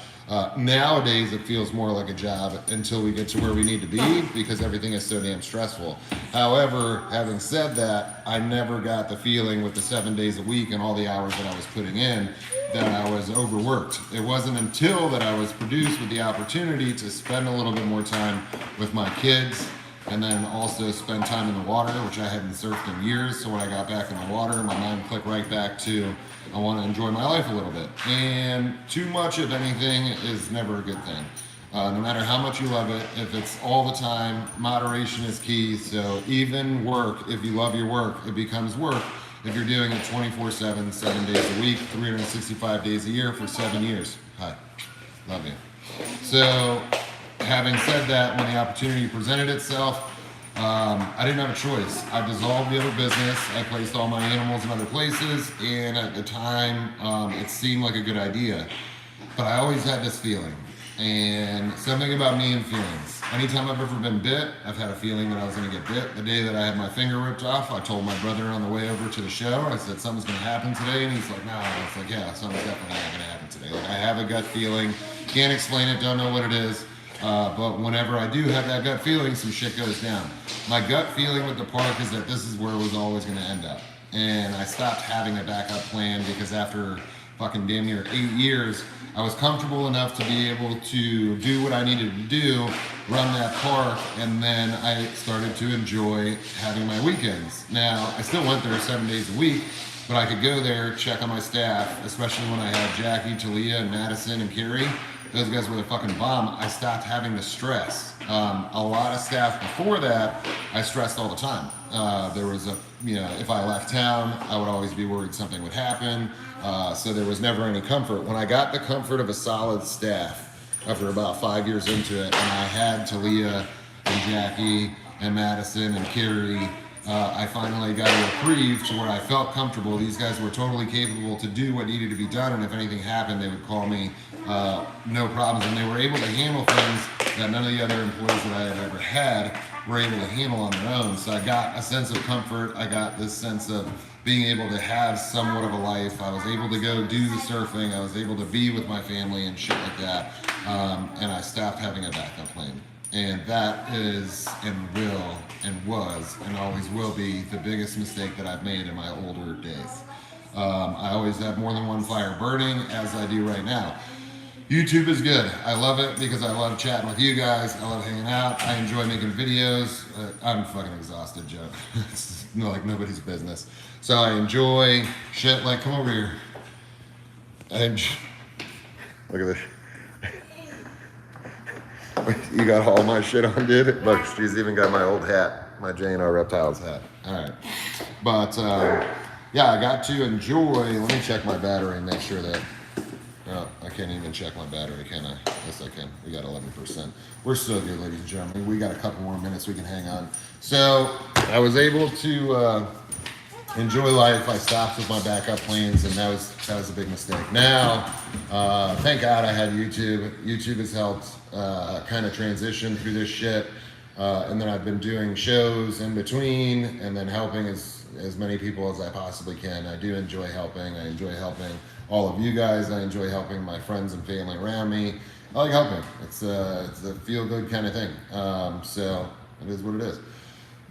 Nowadays, it feels more like a job until we get to where we need to be, because everything is so damn stressful. However, having said that, I never got the feeling with the 7 days a week and all the hours that I was putting in that I was overworked. It wasn't until that I was produced with the opportunity to spend a little bit more time with my kids, and then also spend time in the water, which I hadn't surfed in years. So when I got back in the water, my mind clicked right back to, I want to enjoy my life a little bit. And too much of anything is never a good thing. No matter how much you love it, if it's all the time, moderation is key. So even work, if you love your work, it becomes work if you're doing it 24/7, 7 days a week, 365 days a year for 7 years. Hi, love you. So having said that, when the opportunity presented itself, I didn't have a choice. I dissolved the other business. I placed all my animals in other places, and at the time, it seemed like a good idea. But I always had this feeling, and something about me and feelings. Anytime I've ever been bit, I've had a feeling that I was going to get bit. The day that I had my finger ripped off, I told my brother on the way over to the show, I said, something's going to happen today, and he's like, no. I was like, yeah, something's definitely not going to happen today. Like, I have a gut feeling, can't explain it, don't know what it is. But whenever I do have that gut feeling, some shit goes down. My gut feeling with the park is that this is where it was always going to end up. And I stopped having a backup plan because after fucking damn near 8 years, I was comfortable enough to be able to do what I needed to do, run that park, and then I started to enjoy having my weekends. Now, I still went there 7 days a week, but I could go there, check on my staff, especially when I had Jackie, Talia, and Madison, and Carrie. Those guys were the fucking bomb. I stopped having to stress. A lot of staff before that, I stressed all the time. There was if I left town, I would always be worried something would happen. So there was never any comfort. When I got the comfort of a solid staff, after about 5 years into it, and I had Talia and Jackie and Madison and Carrie, I finally got a reprieve to where I felt comfortable. These guys were totally capable to do what needed to be done, and if anything happened, they would call me, no problems. And they were able to handle things that none of the other employees that I had ever had were able to handle on their own. So I got a sense of comfort. I got this sense of being able to have somewhat of a life. I was able to go do the surfing. I was able to be with my family and shit like that. And I stopped having a backup plan. And that is and will and was and always will be the biggest mistake that I've made in my older days. I always have more than one fire burning, as I do right now. YouTube is good. I love it because I love chatting with you guys. I love hanging out. I enjoy making videos. I'm fucking exhausted, Joe. It's like nobody's business. So I enjoy shit like, come over here. Look at this. You got all my shit on, dude? Look, she's even got my old hat, my JNR Reptiles hat. All right. But, yeah, I got to enjoy. Let me check my battery and make sure that, oh, I can't even check my battery, can I? Yes, I can. We got 11%. We're still good, ladies and gentlemen. We got a couple more minutes we can hang on. So I was able to enjoy life. I stopped with my backup plans, and that was a big mistake. Now, thank God I had YouTube. YouTube has helped kind of transition through this shit. And then I've been doing shows in between and then helping as many people as I possibly can. I do enjoy helping. I enjoy helping all of you guys. I enjoy helping my friends and family around me. I like helping. It's a feel-good kind of thing. So it is what it is.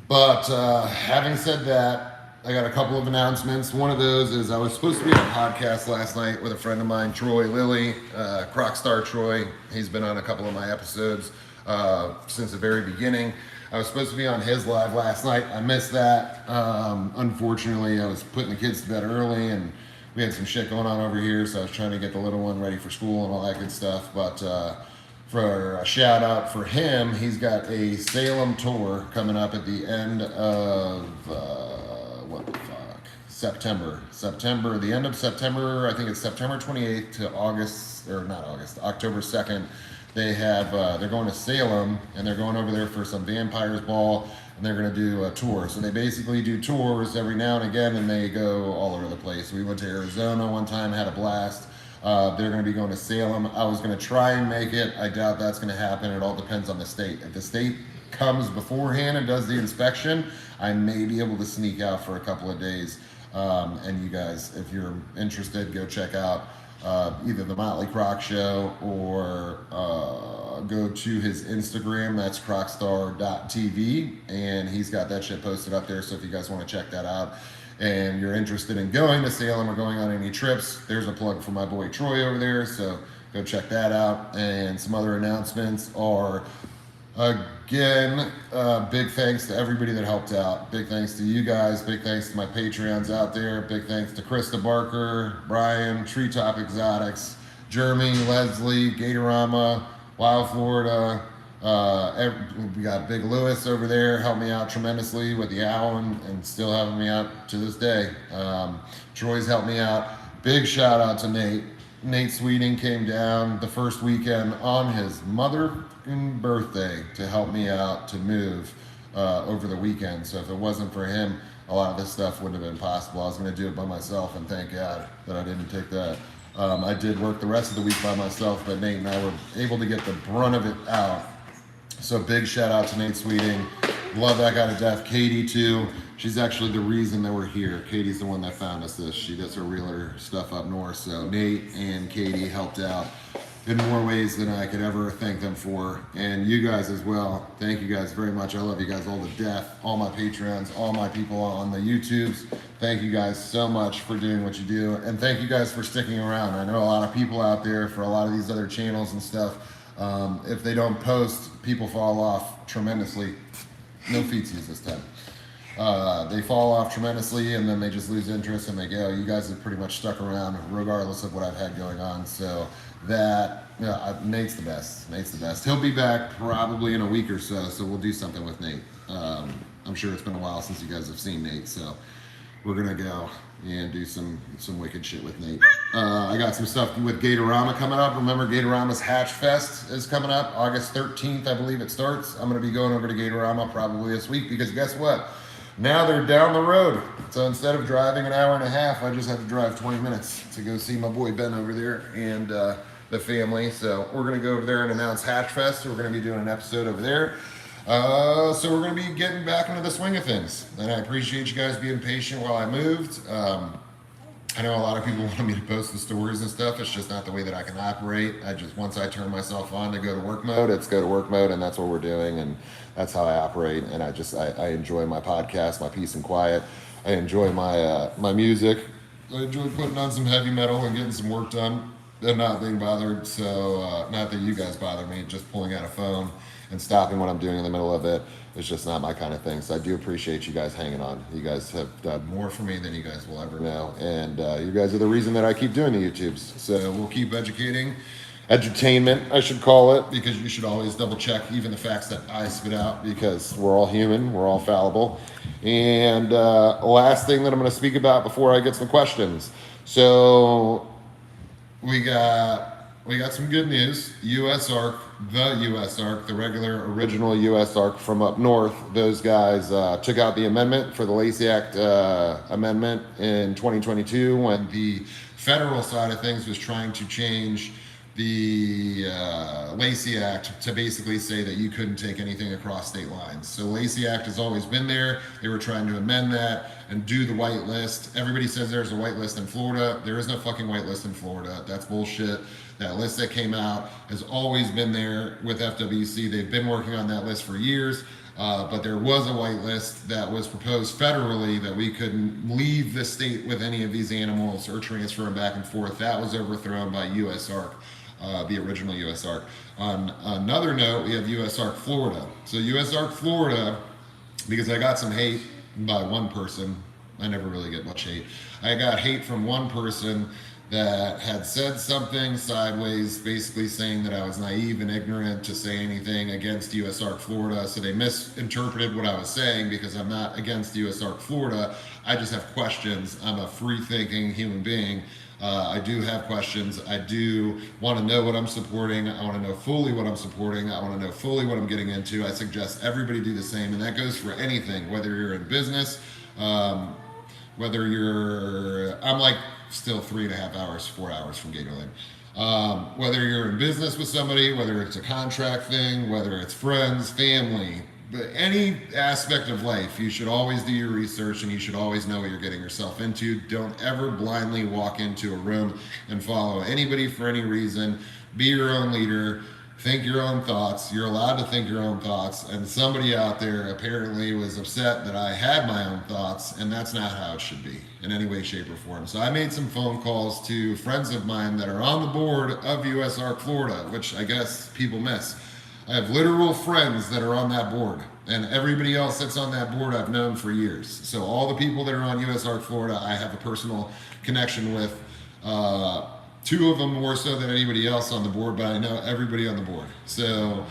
But having said that, I got a couple of announcements. One of those is I was supposed to be on a podcast last night with a friend of mine, Troy Lilly, Crocstar Troy. He's been on a couple of my episodes since the very beginning. I was supposed to be on his live last night. I missed that. Unfortunately, I was putting the kids to bed early and we had some shit going on over here, so I was trying to get the little one ready for school and all that good stuff. But for a shout out for him, he's got a Salem tour coming up at the end of September, the end of September. I think it's September 28th to October 2nd. They're going to Salem and they're going over there for some Vampires Ball and they're going to do a tour. So they basically do tours every now and again and they go all over the place. We went to Arizona one time, had a blast. They're going to be going to Salem. I was going to try and make it. I doubt that's going to happen. It all depends on the state. If the state comes beforehand and does the inspection, I may be able to sneak out for a couple of days. And you guys, if you're interested, go check out either the Motley Croc Show or go to his Instagram. That's crocstar.tv, and he's got that shit posted up there. So if you guys want to check that out and you're interested in going to Salem or going on any trips, there's a plug for my boy Troy over there. So go check that out. And some other announcements are, again, big thanks to everybody that helped out. Big thanks to you guys. Big thanks to my Patreons out there. Big thanks to Krista Barker, Brian, Treetop Exotics, Jeremy, Leslie, Gatorama, Wild Florida. We got Big Lewis over there, helped me out tremendously with the owl and still helping me out to this day. Troy's helped me out. Big shout out to Nate. Nate Sweeting came down the first weekend on his motherfucking birthday to help me out to move over the weekend. So if it wasn't for him, a lot of this stuff wouldn't have been possible. I was going to do it by myself, and thank God that I didn't take that. I did work the rest of the week by myself, but Nate and I were able to get the brunt of it out. So big shout out to Nate Sweeting. Love that guy to death. Katie too. She's actually the reason that we're here. Katie's the one that found us this. She does her realtor stuff up north. So Nate and Katie helped out in more ways than I could ever thank them for. And you guys as well. Thank you guys very much. I love you guys all to death. All my Patreons, all my people on the YouTubes. Thank you guys so much for doing what you do. And thank you guys for sticking around. I know a lot of people out there for a lot of these other channels and stuff. If they don't post, people fall off tremendously. No feetsies this time. They fall off tremendously and then they just lose interest and they go, you guys have pretty much stuck around regardless of what I've had going on. So that, Nate's the best. Nate's the best. He'll be back probably in a week or so, so we'll do something with Nate. I'm sure it's been a while since you guys have seen Nate, so we're gonna go and do some wicked shit with Nate. I got some stuff with Gatorama coming up. Remember, Gatorama's Hatch Fest is coming up August 13th, I believe it starts. I'm gonna be going over to Gatorama probably this week because guess what? Now they're down the road. So instead of driving an hour and a half, I just have to drive 20 minutes to go see my boy Ben over there. And the family. So we're going to go over there and announce Hatchfest. We're going to be doing an episode over there. So we're going to be getting back into the swing of things. And I appreciate you guys being patient while I moved. I know a lot of people want me to post the stories and stuff. It's just not the way that I can operate. Once I turn myself on to go to work mode, it's go to work mode, and that's what we're doing, and that's how I operate. And I enjoy my podcast, my peace and quiet. I enjoy my music. I enjoy putting on some heavy metal and getting some work done and not being bothered. So not that you guys bother me, just pulling out a phone and stopping what I'm doing in the middle of it. It's just not my kind of thing. So I do appreciate you guys hanging on. You guys have done more for me than you guys will ever know. And you guys are the reason that I keep doing the YouTubes. So we'll keep educating. Edutainment, I should call it, because you should always double check even the facts that I spit out, because we're all human, we're all fallible. And last thing that I'm going to speak about before I get some questions. So we got some good news. USARK, the regular original USARK from up north, those guys took out the amendment for the Lacey Act amendment in 2022 when the federal side of things was trying to change the Lacey Act to basically say that you couldn't take anything across state lines. So Lacey Act has always been there. They were trying to amend that and do the white list. Everybody says there's a white list in Florida. There is no fucking white list in Florida. That's bullshit. That list that came out has always been there with FWC. They've been working on that list for years. But there was a white list that was proposed federally that we couldn't leave the state with any of these animals or transfer them back and forth. That was overthrown by USARK. The original USARK. On another note, we have USARK Florida. So USARK Florida, because I got some hate by one person. I never really get much hate. I got hate from one person that had said something sideways, basically saying that I was naive and ignorant to say anything against USARK Florida. So they misinterpreted what I was saying, because I'm not against USARK Florida. I just have questions. I'm a free-thinking human being. I do have questions. I do want to know what I'm supporting. I want to know fully what I'm supporting. I want to know fully what I'm getting into. I suggest everybody do the same, and that goes for anything, whether you're in business, whether I'm like still 3.5 hours, 4 hours from Gatorland. Whether you're in business with somebody, whether it's a contract thing, whether it's friends, family, but any aspect of life, you should always do your research, and you should always know what you're getting yourself into. Don't ever blindly walk into a room and follow anybody for any reason. Be your own leader. Think your own thoughts. You're allowed to think your own thoughts. And somebody out there apparently was upset that I had my own thoughts, and that's not how it should be in any way, shape, or form. So I made some phone calls to friends of mine that are on the board of USARK Florida, which I guess people miss. I have literal friends that are on that board, and everybody else that's on that board I've known for years. So all the people that are on USARK Florida, I have a personal connection with. 2 of them more so than anybody else on the board, but I know everybody on the board. So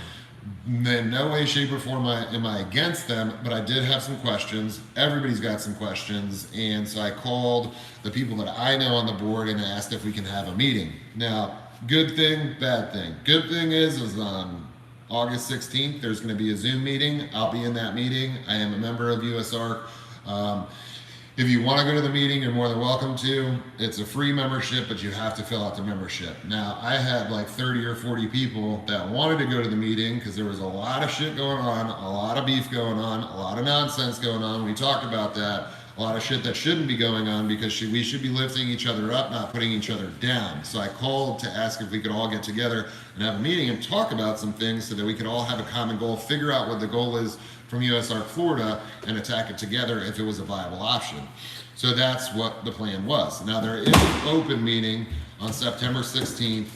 in no way, shape, or form am I against them, but I did have some questions. Everybody's got some questions, and so I called the people that I know on the board and asked if we can have a meeting. Now, good thing, bad thing. Good thing is on August 16th, there's going to be a Zoom meeting. I'll be in that meeting. I am a member of USARK. If you want to go to the meeting, you're more than welcome to. It's a free membership, but you have to fill out the membership. Now, I had like 30 or 40 people that wanted to go to the meeting because there was a lot of shit going on, a lot of beef going on, a lot of nonsense going on. We talked about that. A lot of shit that shouldn't be going on, because we should be lifting each other up, not putting each other down. So I called to ask if we could all get together and have a meeting and talk about some things so that we could all have a common goal, figure out what the goal is from USARK Florida, and attack it together if it was a viable option. So that's what the plan was. Now, there is an open meeting on September 16th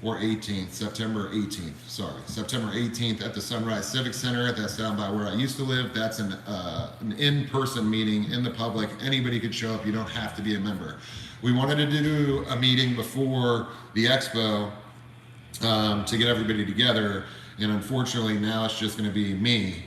or 18th, September 18th at the Sunrise Civic Center. That's down by where I used to live. That's an in-person meeting in the public. Anybody could show up. You don't have to be a member. We wanted to do a meeting before the expo to get everybody together, and unfortunately now it's just going to be me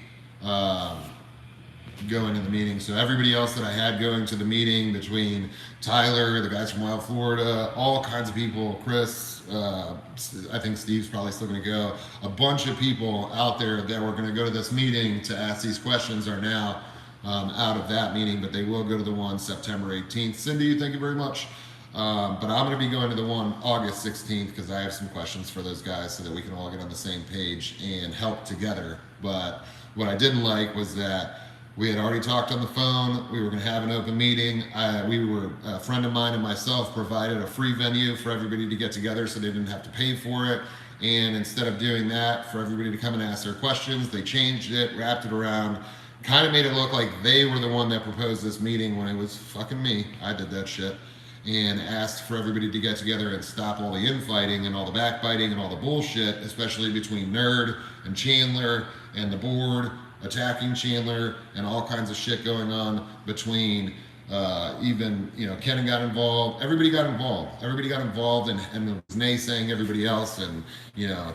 going to the meeting. So everybody else that I had going to the meeting, between Tyler, the guys from Wild Florida, all kinds of people, Chris, I think Steve's probably still going to go. A bunch of people out there that were going to go to this meeting to ask these questions are now out of that meeting, but they will go to the one September 18th. Cindy, thank you very much. But I'm going to be going to the one August 16th because I have some questions for those guys so that we can all get on the same page and help together. But what I didn't like was that we had already talked on the phone. We were going to have an open meeting. A friend of mine and myself provided a free venue for everybody to get together so they didn't have to pay for it. And instead of doing that, for everybody to come and ask their questions, they changed it, wrapped it around, kind of made it look like they were the one that proposed this meeting when it was fucking me. I did that shit. And asked for everybody to get together and stop all the infighting and all the backbiting and all the bullshit, especially between Nerd and Chandler and the board attacking Chandler and all kinds of shit going on between even, Ken got involved. Everybody got involved and was naysaying everybody else and,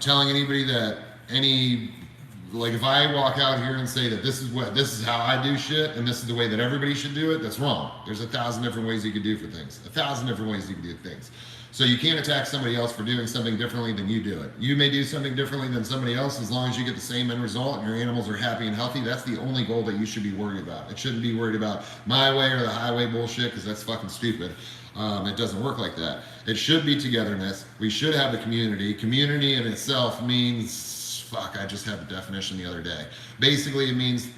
telling anybody that if I walk out here and say that this is how I do shit and this is the way that everybody should do it, that's wrong. There's 1,000 different ways you could do things. So you can't attack somebody else for doing something differently than you do it. You may do something differently than somebody else as long as you get the same end result and your animals are happy and healthy. That's the only goal that you should be worried about. It shouldn't be worried about my way or the highway bullshit because that's fucking stupid. It doesn't work like that. It should be togetherness. We should have the community. Community in itself means, I just had the definition the other day. Basically, it means,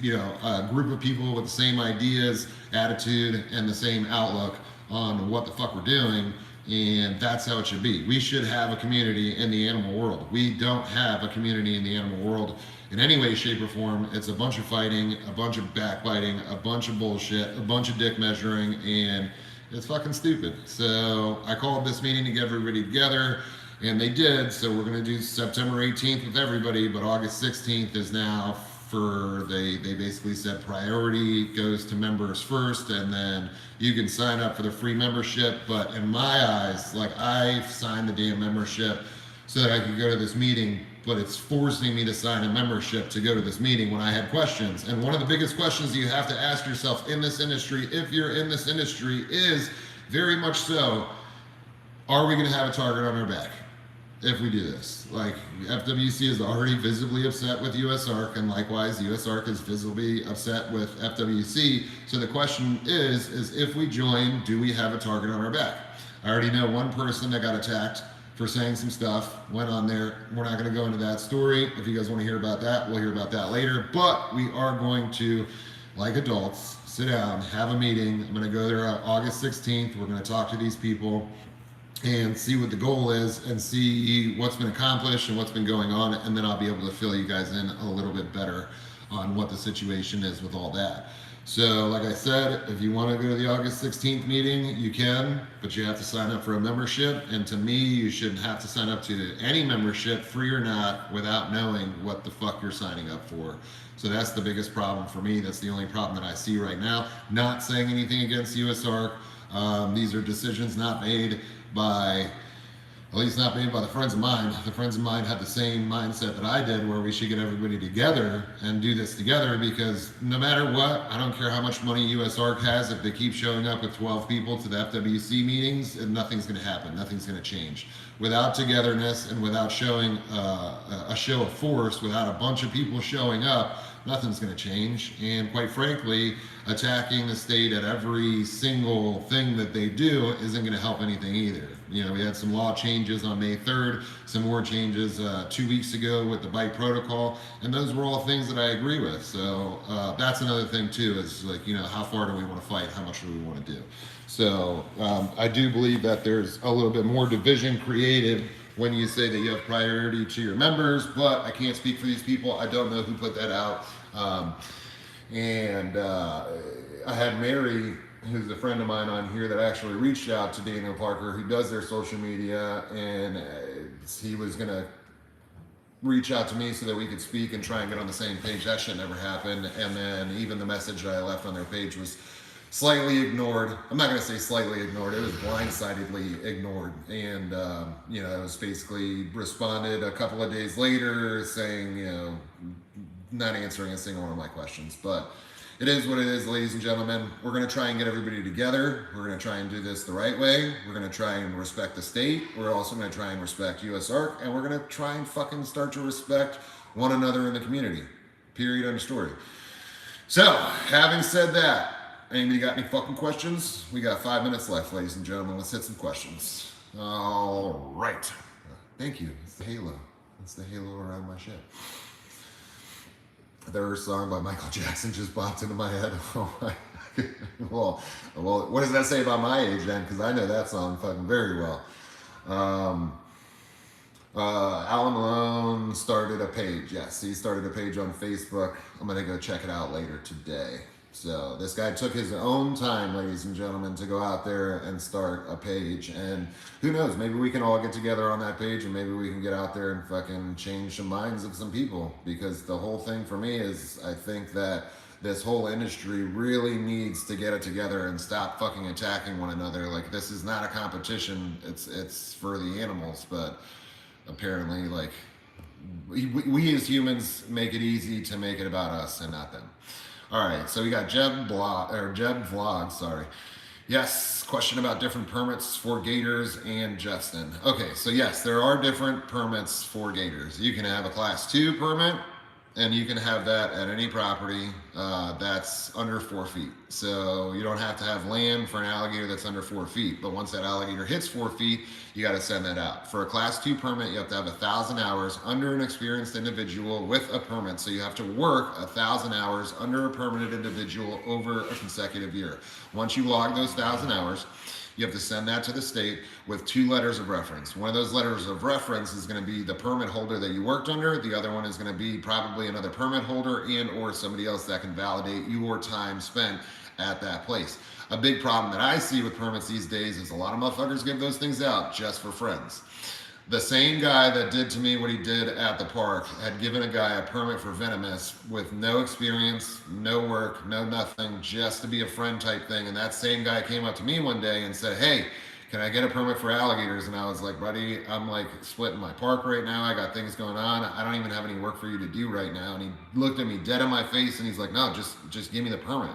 a group of people with the same ideas, attitude, and the same outlook on what the fuck we're doing. And that's how it should be. We should have a community in the animal world. We don't have a community in the animal world in any way, shape, or form. It's a bunch of fighting, a bunch of backbiting, a bunch of bullshit, a bunch of dick measuring, and it's fucking stupid. So I called this meeting to get everybody together, and they did. So we're going to do September 18th with everybody, but August 16th is now they basically said priority goes to members first, and then you can sign up for the free membership. But in my eyes, I signed the damn membership so that I could go to this meeting, but it's forcing me to sign a membership to go to this meeting when I had questions. And one of the biggest questions you have to ask yourself in this industry, if you're in this industry, is very much so, are we going to have a target on our back if we do this? FWC is already visibly upset with USARK, and likewise USARK is visibly upset with FWC. So the question is if we join, do we have a target on our back? I already know one person that got attacked for saying some stuff, went on there. We're not going to go into that story. If you guys want to hear about that, we'll hear about that later. But we are going to, like adults, sit down, have a meeting. I'm going to go there on August 16th. We're going to talk to these people and see what the goal is and see what's been accomplished and what's been going on, and then I'll be able to fill you guys in a little bit better on what the situation is with all that. So like I said, if you want to go to the August 16th meeting, you can, but you have to sign up for a membership. And to me, you shouldn't have to sign up to any membership, free or not, without knowing what the fuck you're signing up for. So that's the biggest problem for me. That's the only problem that I see right now. Not saying anything against USARK. These are decisions not made by the friends of mine. The friends of mine had the same mindset that I did, where we should get everybody together and do this together, because no matter what, I don't care how much money USARK has, if they keep showing up with 12 people to the FWC meetings, nothing's going to happen. Nothing's going to change. Without togetherness and without showing a show of force, without a bunch of people showing up, nothing's going to change. And quite frankly, attacking the state at every single thing that they do isn't going to help anything either. We had some law changes on May 3rd, some more changes 2 weeks ago with the bite protocol, and those were all things that I agree with. So that's another thing too, is how far do we want to fight? How much do we want to do? So I do believe that there's a little bit more division created when you say that you have priority to your members, but I can't speak for these people. I don't know who put that out. I had Mary, who's a friend of mine on here, that actually reached out to Daniel Parker, who does their social media, and he was going to reach out to me so that we could speak and try and get on the same page. That shit never happened. And then even the message that I left on their page was slightly ignored. I'm not going to say slightly ignored. It was blindsidedly ignored. And, it was basically responded a couple of days later saying, not answering a single one of my questions. But it is what it is, ladies and gentlemen. We're going to try and get everybody together. We're going to try and do this the right way. We're going to try and respect the state. We're also going to try and respect USARK. And we're going to try and fucking start to respect one another in the community. Period, end of story. So, having said that, Anybody got any fucking questions? We got 5 minutes left, ladies and gentlemen. Let's hit some questions. All right. Thank you. It's the halo. It's the halo around my shit. Their song by Michael Jackson just popped into my head. well, what does that say about my age then? Because I know that song fucking very well. Alan Malone started a page. Yes, he started a page on Facebook. I'm gonna go check it out later today. So this guy took his own time, ladies and gentlemen, to go out there and start a page. And who knows, maybe we can all get together on that page and maybe we can get out there and fucking change some minds of some people. Because the whole thing for me is, I think that this whole industry really needs to get it together and stop fucking attacking one another. Like, this is not a competition, it's for the animals, but apparently, like, we as humans make it easy to make it about us and not them. All right, so we got Jeb Vlog, sorry. Yes, question about different permits for gators and Justin. Okay, so yes, there are different permits for gators. You can have a class 2 permit, and you can have that at any property that's under 4 feet. So you don't have to have land for an alligator that's under 4 feet, but once that alligator hits 4 feet, you gotta send that out. For a class 2 permit, you have to have 1,000 hours under an experienced individual with a permit. So you have to work 1,000 hours under a permitted individual over a consecutive year. Once you log those 1,000 hours, you have to send that to the state with 2 letters of reference. One of those letters of reference is going to be the permit holder that you worked under. The other one is going to be probably another permit holder and or somebody else that can validate your time spent at that place. A big problem that I see with permits these days is a lot of motherfuckers give those things out just for friends. The same guy that did to me what he did at the park had given a guy a permit for Venomous with no experience, no work, no nothing, just to be a friend type thing. And that same guy came up to me one day and said, hey, can I get a permit for alligators? And I was like, buddy, I'm like splitting my park right now. I got things going on. I don't even have any work for you to do right now. And he looked at me dead in my face and he's like, no, just give me the permit.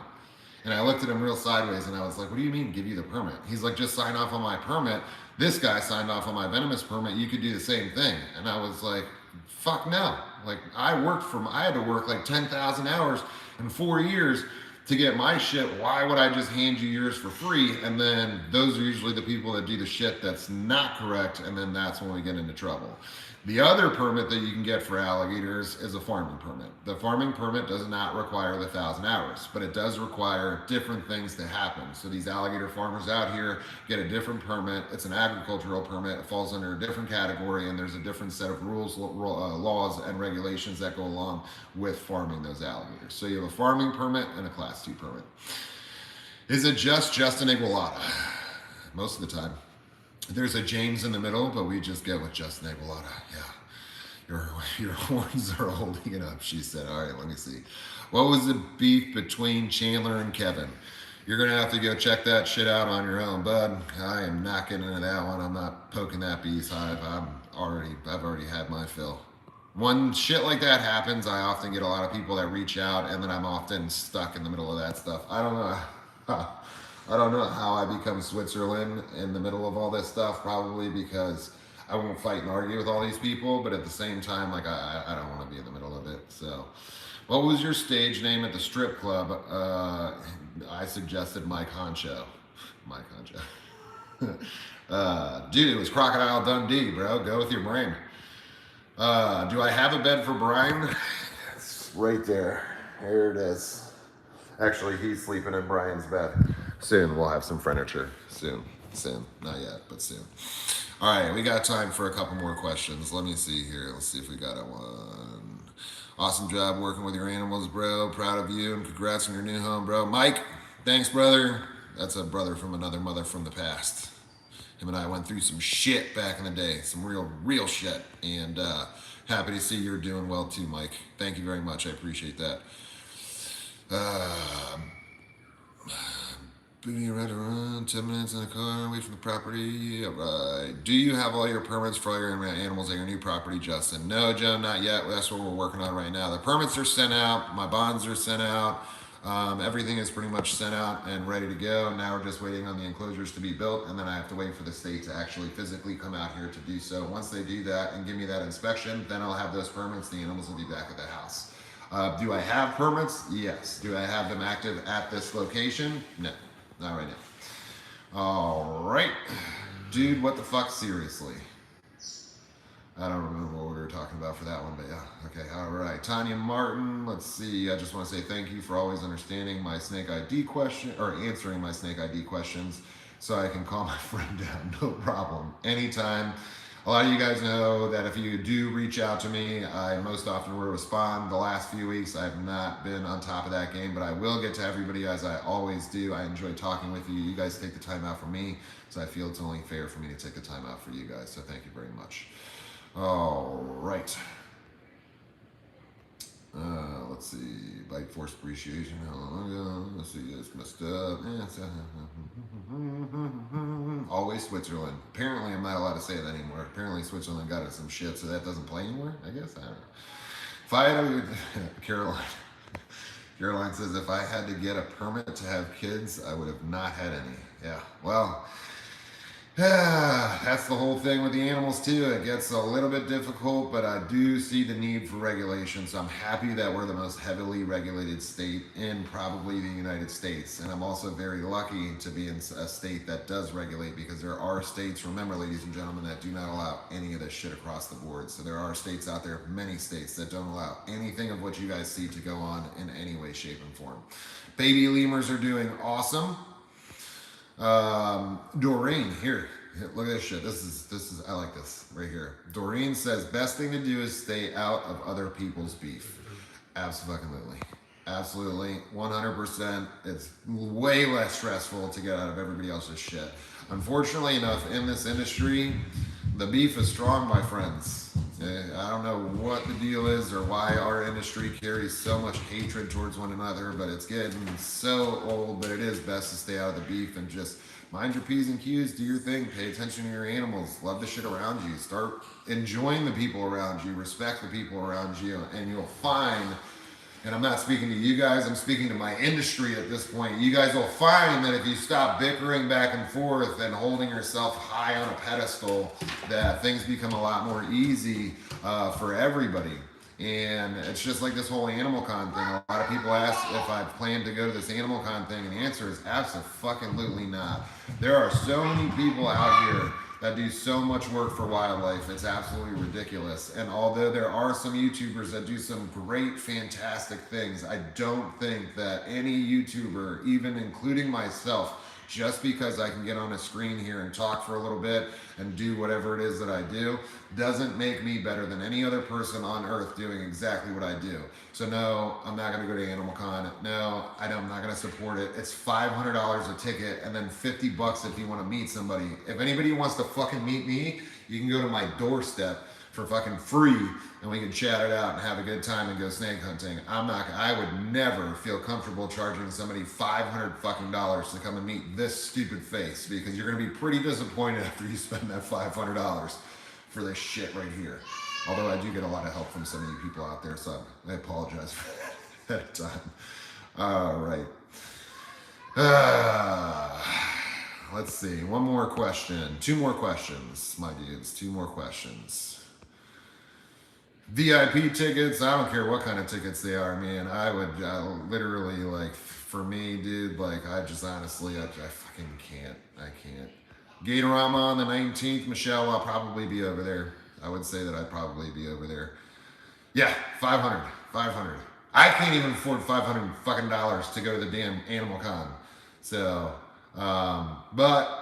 And I looked at him real sideways and I was like, what do you mean give you the permit? He's like, just sign off on my permit. This guy signed off on my Venomous permit. You could do the same thing. And I was like, fuck no. Like, I had to work like 10,000 hours in 4 years to get my shit. Why would I just hand you yours for free? And then those are usually the people that do the shit that's not correct. And then that's when we get into trouble. The other permit that you can get for alligators is a farming permit. The farming permit does not require the 1,000 hours, but it does require different things to happen. So these alligator farmers out here get a different permit. It's an agricultural permit. It falls under a different category, and there's a different set of rules, laws, and regulations that go along with farming those alligators. So you have a farming permit and a class 2 permit. Is it just Justin Igualada? Most of the time. There's a James in the middle, but we just get with Justin Igualada. Yeah. Your horns are holding it up, she said. All right, let me see. What was the beef between Chandler and Kevin? You're going to have to go check that shit out on your own, bud. I am not getting into that one. I'm not poking that bee's hive. I've already had my fill. When shit like that happens, I often get a lot of people that reach out, and then I'm often stuck in the middle of that stuff. I don't know how I become Switzerland in the middle of all this stuff, probably because I won't fight and argue with all these people, but at the same time, like, I don't want to be in the middle of it. So, what was your stage name at the strip club? I suggested Mike Honcho. Mike Honcho. Dude, it was Crocodile Dundee, bro. Go with your brain. Do I have a bed for Brian? It's right there. Here it is. Actually, he's sleeping in Brian's bed. Soon we'll have some furniture. Soon. Not yet, but soon. All right, we got time for a couple more questions. Let me see here. Let's see if we got one. Awesome job working with your animals, bro. Proud of you, and congrats on your new home, bro. Mike, thanks, brother. That's a brother from another mother from the past. Him and I went through some shit back in the day. Some real shit. And happy to see you're doing well too, Mike. Thank you very much. I appreciate that. Booty right around 10 minutes in the car away from the property. All right. Do you have all your permits for all your animals at your new property, Justin? No, Joe, not yet. That's what we're working on right now. The permits are sent out. My bonds are sent out. Everything is pretty much sent out and ready to go. Now we're just waiting on the enclosures to be built, and then I have to wait for the state to actually physically come out here to do so. Once they do that and give me that inspection, then I'll have those permits. The animals will be back at the house. Do I have permits? Yes. Do I have them active at this location? No, not right now. All right. Dude, what the fuck? Seriously. I don't remember what we were talking about for that one, but yeah. Okay, all right. Tanya Martin, let's see. I just want to say thank you for always understanding my snake ID question, or answering my snake ID questions so I can calm my friend down. No problem. Anytime. A lot of you guys know that if you do reach out to me, I most often will respond. The last few weeks, I have not been on top of that game, but I will get to everybody as I always do. I enjoy talking with you. You guys take the time out for me, so I feel it's only fair for me to take the time out for you guys. So thank you very much. All right. Let's see. Bike force appreciation. Let's see. It's messed up. Always Switzerland. Apparently, I'm not allowed to say it anymore. Apparently, Switzerland got us some shit, so that doesn't play anymore. I guess I don't know. If I had Caroline says if I had to get a permit to have kids, I would have not had any. Yeah. Well. That's the whole thing with the animals too. It gets a little bit difficult, but I do see the need for regulation. So I'm happy that we're the most heavily regulated state in probably the United States. And I'm also very lucky to be in a state that does regulate, because there are states, remember ladies and gentlemen, that do not allow any of this shit across the board. So there are states out there, many states, that don't allow anything of what you guys see to go on in any way, shape, and form. Baby lemurs are doing awesome. Doreen, here, look at this shit. This is, I like this right here. Doreen says, best thing to do is stay out of other people's beef. Absolutely. Absolutely. 100%. It's way less stressful to get out of everybody else's shit. Unfortunately enough, in this industry, the beef is strong, my friends. I don't know what the deal is or why our industry carries so much hatred towards one another, but it's getting so old. But it is best to stay out of the beef and just mind your P's and Q's, do your thing, pay attention to your animals, love the shit around you, start enjoying the people around you, respect the people around you, and you'll find, and I'm not speaking to you guys, I'm speaking to my industry at this point, you guys will find that if you stop bickering back and forth and holding yourself high on a pedestal, that things become a lot more easy for everybody. And it's just like this whole AnimalCon thing. A lot of people ask if I plan to go to this AnimalCon thing, and the answer is absolutely not. There are so many people out here that do so much work for wildlife. It's absolutely ridiculous. And although there are some YouTubers that do some great, fantastic things, I don't think that any YouTuber, even including myself, just because I can get on a screen here and talk for a little bit and do whatever it is that I do, doesn't make me better than any other person on earth doing exactly what I do. So no, I'm not gonna go to AnimalCon. No, I'm not gonna support it. It's $500 a ticket and then 50 bucks if you wanna meet somebody. If anybody wants to fucking meet me, you can go to my doorstep for fucking free and we can chat it out and have a good time and go snake hunting. I would never feel comfortable charging somebody $500 fucking dollars to come and meet this stupid face, because you're gonna be pretty disappointed after you spend that $500 for this shit right here. Although I do get a lot of help from some of you people out there, so I apologize for that at a time. All right. Let's see, one more question. Two more questions, my dudes, two more questions. VIP tickets, I don't care what kind of tickets they are, man. I literally, like, for me, dude, like, I just honestly, I fucking can't. I can't. Gatorama on the 19th, Michelle, I'll probably be over there. I would say that I'd probably be over there. Yeah, 500. I can't even afford $500 fucking dollars to go to the damn AnimalCon. So, but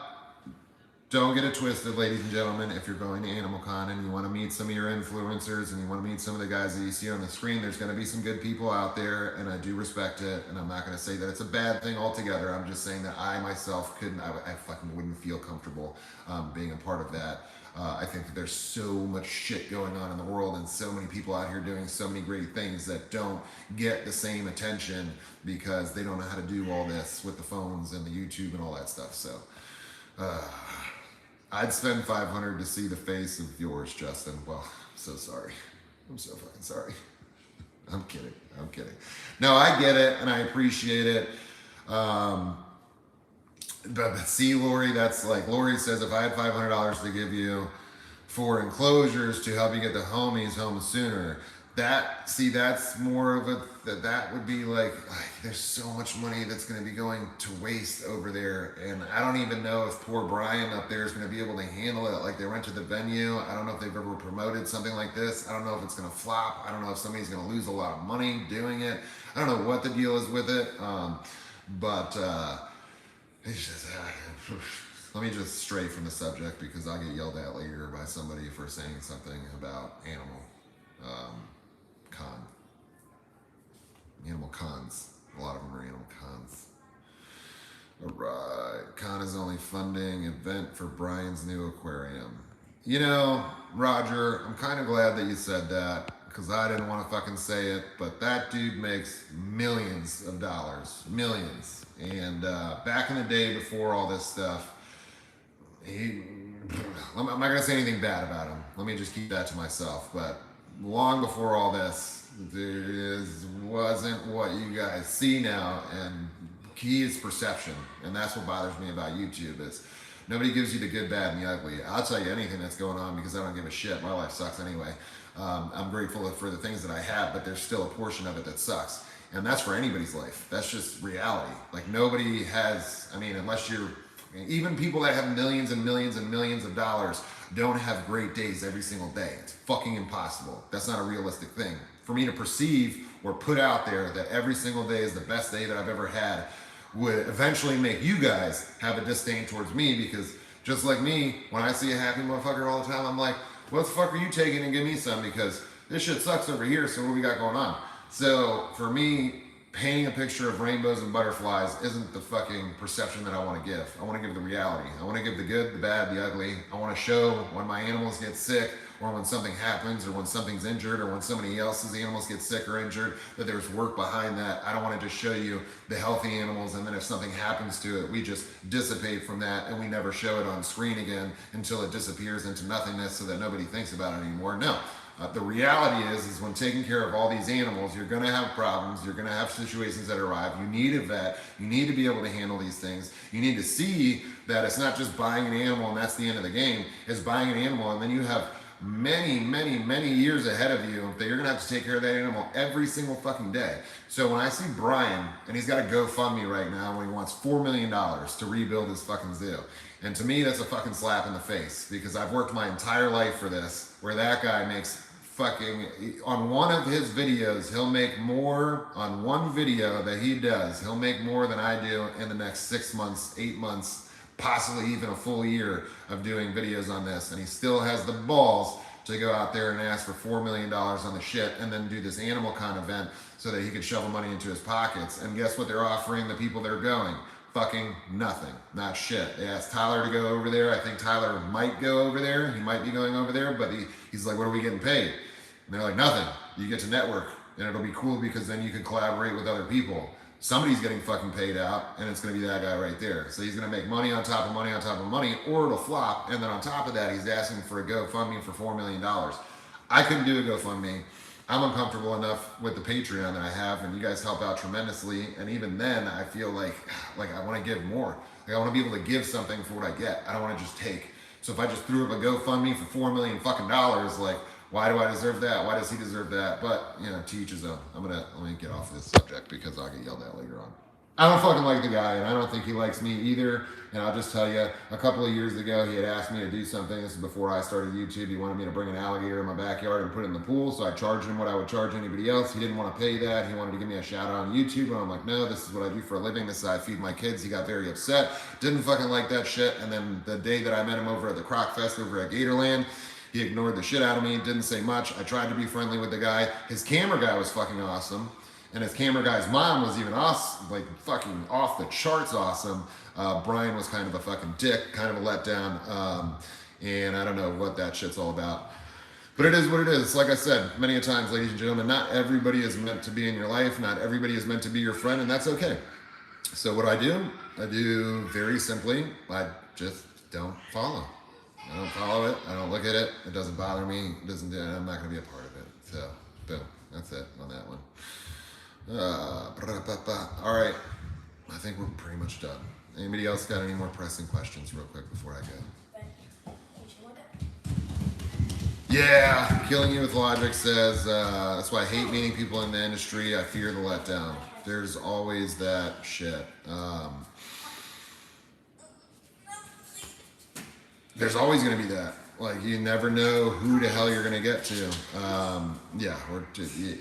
don't get it twisted, ladies and gentlemen. If you're going to AnimalCon and you want to meet some of your influencers and you want to meet some of the guys that you see on the screen, there's going to be some good people out there, and I do respect it. And I'm not going to say that it's a bad thing altogether. I'm just saying that I myself I fucking wouldn't feel comfortable being a part of that. I think that there's so much shit going on in the world and so many people out here doing so many great things that don't get the same attention because they don't know how to do all this with the phones and the YouTube and all that stuff. So, I'd spend $500 to see the face of yours, Justin. Well, I'm so sorry. I'm so fucking sorry. I'm kidding. No, I get it and I appreciate it. But see, Lori, that's like, Lori says, if I had $500 to give you for enclosures to help you get the homies home sooner, That's more of a, that would be like, there's so much money that's going to be going to waste over there. And I don't even know if poor Brian up there is going to be able to handle it. Like, they went to the venue. I don't know if they've ever promoted something like this. I don't know if it's going to flop. I don't know if somebody's going to lose a lot of money doing it. I don't know what the deal is with it. But it's just, let me just stray from the subject because I'll get yelled at later by somebody for saying something about animal cons. A lot of them are animal cons. All right. Con is only funding event for Brian's new aquarium. You know, Roger, I'm kind of glad that you said that because I didn't want to fucking say it, but that dude makes millions of dollars. Millions. And back in the day before all this stuff, I'm not going to say anything bad about him. Let me just keep that to myself. But long before all this, wasn't what you guys see now, and key is perception, and that's what bothers me about YouTube is nobody gives you the good, bad, and the ugly. I'll tell you anything that's going on because I don't give a shit. My life sucks anyway. I'm grateful for the things that I have, but there's still a portion of it that sucks, and that's for anybody's life. That's just reality. Like, nobody has, I mean, unless you're, even people that have millions and millions and millions of dollars don't have great days every single day. It's fucking impossible. That's not a realistic thing. For me to perceive or put out there that every single day is the best day that I've ever had would eventually make you guys have a disdain towards me, because just like me, when I see a happy motherfucker all the time, I'm like, what the fuck are you taking and give me some, because this shit sucks over here, so what do we got going on? So for me, painting a picture of rainbows and butterflies isn't the fucking perception that I want to give. I want to give the reality. I want to give the good, the bad, the ugly. I want to show when my animals get sick, or when something happens, or when something's injured, or when somebody else's animals get sick or injured, that there's work behind that. I don't want to just show you the healthy animals, and then if something happens to it, we just dissipate from that, and we never show it on screen again until it disappears into nothingness so that nobody thinks about it anymore. No. The reality is when taking care of all these animals, you're going to have problems. You're going to have situations that arrive. You need a vet. You need to be able to handle these things. You need to see that it's not just buying an animal and that's the end of the game. It's buying an animal, and then you have many, many, many years ahead of you that you're going to have to take care of that animal every single fucking day. So when I see Brian, and he's got a GoFundMe right now when he wants $4 million to rebuild his fucking zoo. And to me, that's a fucking slap in the face, because I've worked my entire life for this, where that guy makes fucking, on one of his videos, he'll make more on one video that he does. He'll make more than I do in the next 6 months, 8 months, possibly even a full year of doing videos on this. And he still has the balls to go out there and ask for $4 million on the shit, and then do this animal con event so that he could shovel money into his pockets. And guess what they're offering the people that are going? Fucking nothing. Not shit. They asked Tyler to go over there. I think Tyler might go over there. He might be going over there, but he's like, what are we getting paid? And they're like, nothing. You get to network, and it'll be cool because then you can collaborate with other people. Somebody's getting fucking paid out, and it's going to be that guy right there. So he's going to make money on top of money on top of money, or it'll flop. And then on top of that, he's asking for a GoFundMe for $4 million. I couldn't do a GoFundMe. I'm uncomfortable enough with the Patreon that I have, and you guys help out tremendously. And even then, I feel like I want to give more. Like, I want to be able to give something for what I get. I don't want to just take. So if I just threw up a GoFundMe for $4 million fucking dollars, like, why do I deserve that? Why does he deserve that? But, you know, to each his own. Let me get off of this subject because I'll get yelled at later on. I don't fucking like the guy, and I don't think he likes me either. And I'll just tell you, a couple of years ago, he had asked me to do something. This is before I started YouTube. He wanted me to bring an alligator in my backyard and put it in the pool. So I charged him what I would charge anybody else. He didn't want to pay that. He wanted to give me a shout out on YouTube. And I'm like, no, this is what I do for a living. This is how I feed my kids. He got very upset. Didn't fucking like that shit. And then the day that I met him over at the Croc Fest over at Gatorland, he ignored the shit out of me, didn't say much. I tried to be friendly with the guy. His camera guy was fucking awesome. And his camera guy's mom was even awesome, like fucking off the charts awesome. Brian was kind of a fucking dick, kind of a letdown. And I don't know what that shit's all about. But it is what it is. Like I said many a times, ladies and gentlemen, not everybody is meant to be in your life. Not everybody is meant to be your friend, and that's okay. So what do? I do very simply, I just don't follow. I don't follow it. I don't look at it. It doesn't bother me. It doesn't. I'm not going to be a part of it. So, boom. That's it on that one. All right. I think we're pretty much done. Anybody else got any more pressing questions real quick before I go? Yeah, Killing You with Logic says, that's why I hate meeting people in the industry. I fear the letdown. There's always that shit. There's always going to be that. Like, you never know who the hell you're going to get to.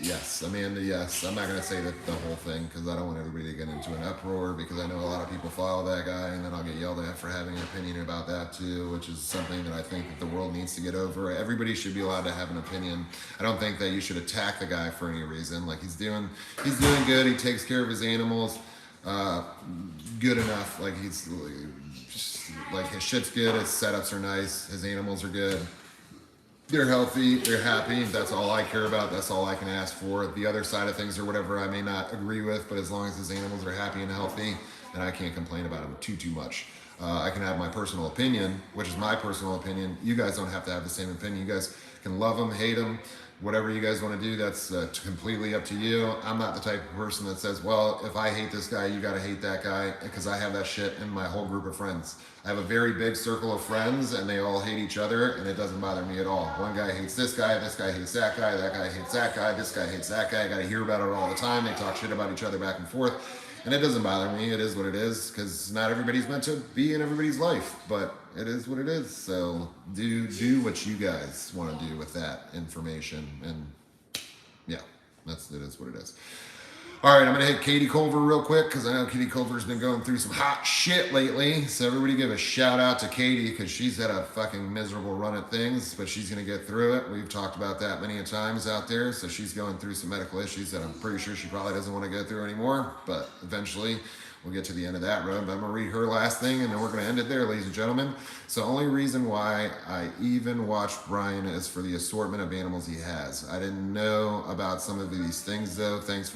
Yes, Amanda, yes. I'm not going to say that the whole thing because I don't want everybody to get into an uproar because I know a lot of people follow that guy and then I'll get yelled at for having an opinion about that too, which is something that I think that the world needs to get over. Everybody should be allowed to have an opinion. I don't think that you should attack the guy for any reason. Like, he's doing good. He takes care of his animals good enough. Like, he's like, his shit's good, his setups are nice, his animals are good. They're healthy, they're happy. That's all I care about. That's all I can ask for. The other side of things or whatever I may not agree with, but as long as his animals are happy and healthy, then I can't complain about him too much. I can have my personal opinion, which is my personal opinion. You guys don't have to have the same opinion. You guys can love him, hate him, whatever you guys want to do. That's completely up to you. I'm not the type of person that says, well, if I hate this guy, you got to hate that guy, because I have that shit in my whole group of friends. I have a very big circle of friends and they all hate each other and it doesn't bother me at all. One guy hates this guy hates that guy hates that guy, this guy hates that guy. I got to hear about it all the time. They talk shit about each other back and forth. And it doesn't bother me. It is what it is, because not everybody's meant to be in everybody's life, but it is what it is. So do what you guys want to do with that information. And yeah, it is what it is. All right, I'm going to hit Katie Culver real quick because I know Katie Culver's been going through some hot shit lately. So everybody give a shout out to Katie because she's had a fucking miserable run at things, but she's going to get through it. We've talked about that many a times out there. So she's going through some medical issues that I'm pretty sure she probably doesn't want to go through anymore. But eventually we'll get to the end of that road. But I'm going to read her last thing and then we're going to end it there, ladies and gentlemen. So the only reason why I even watched Brian is for the assortment of animals he has. I didn't know about some of these things though. Thanks for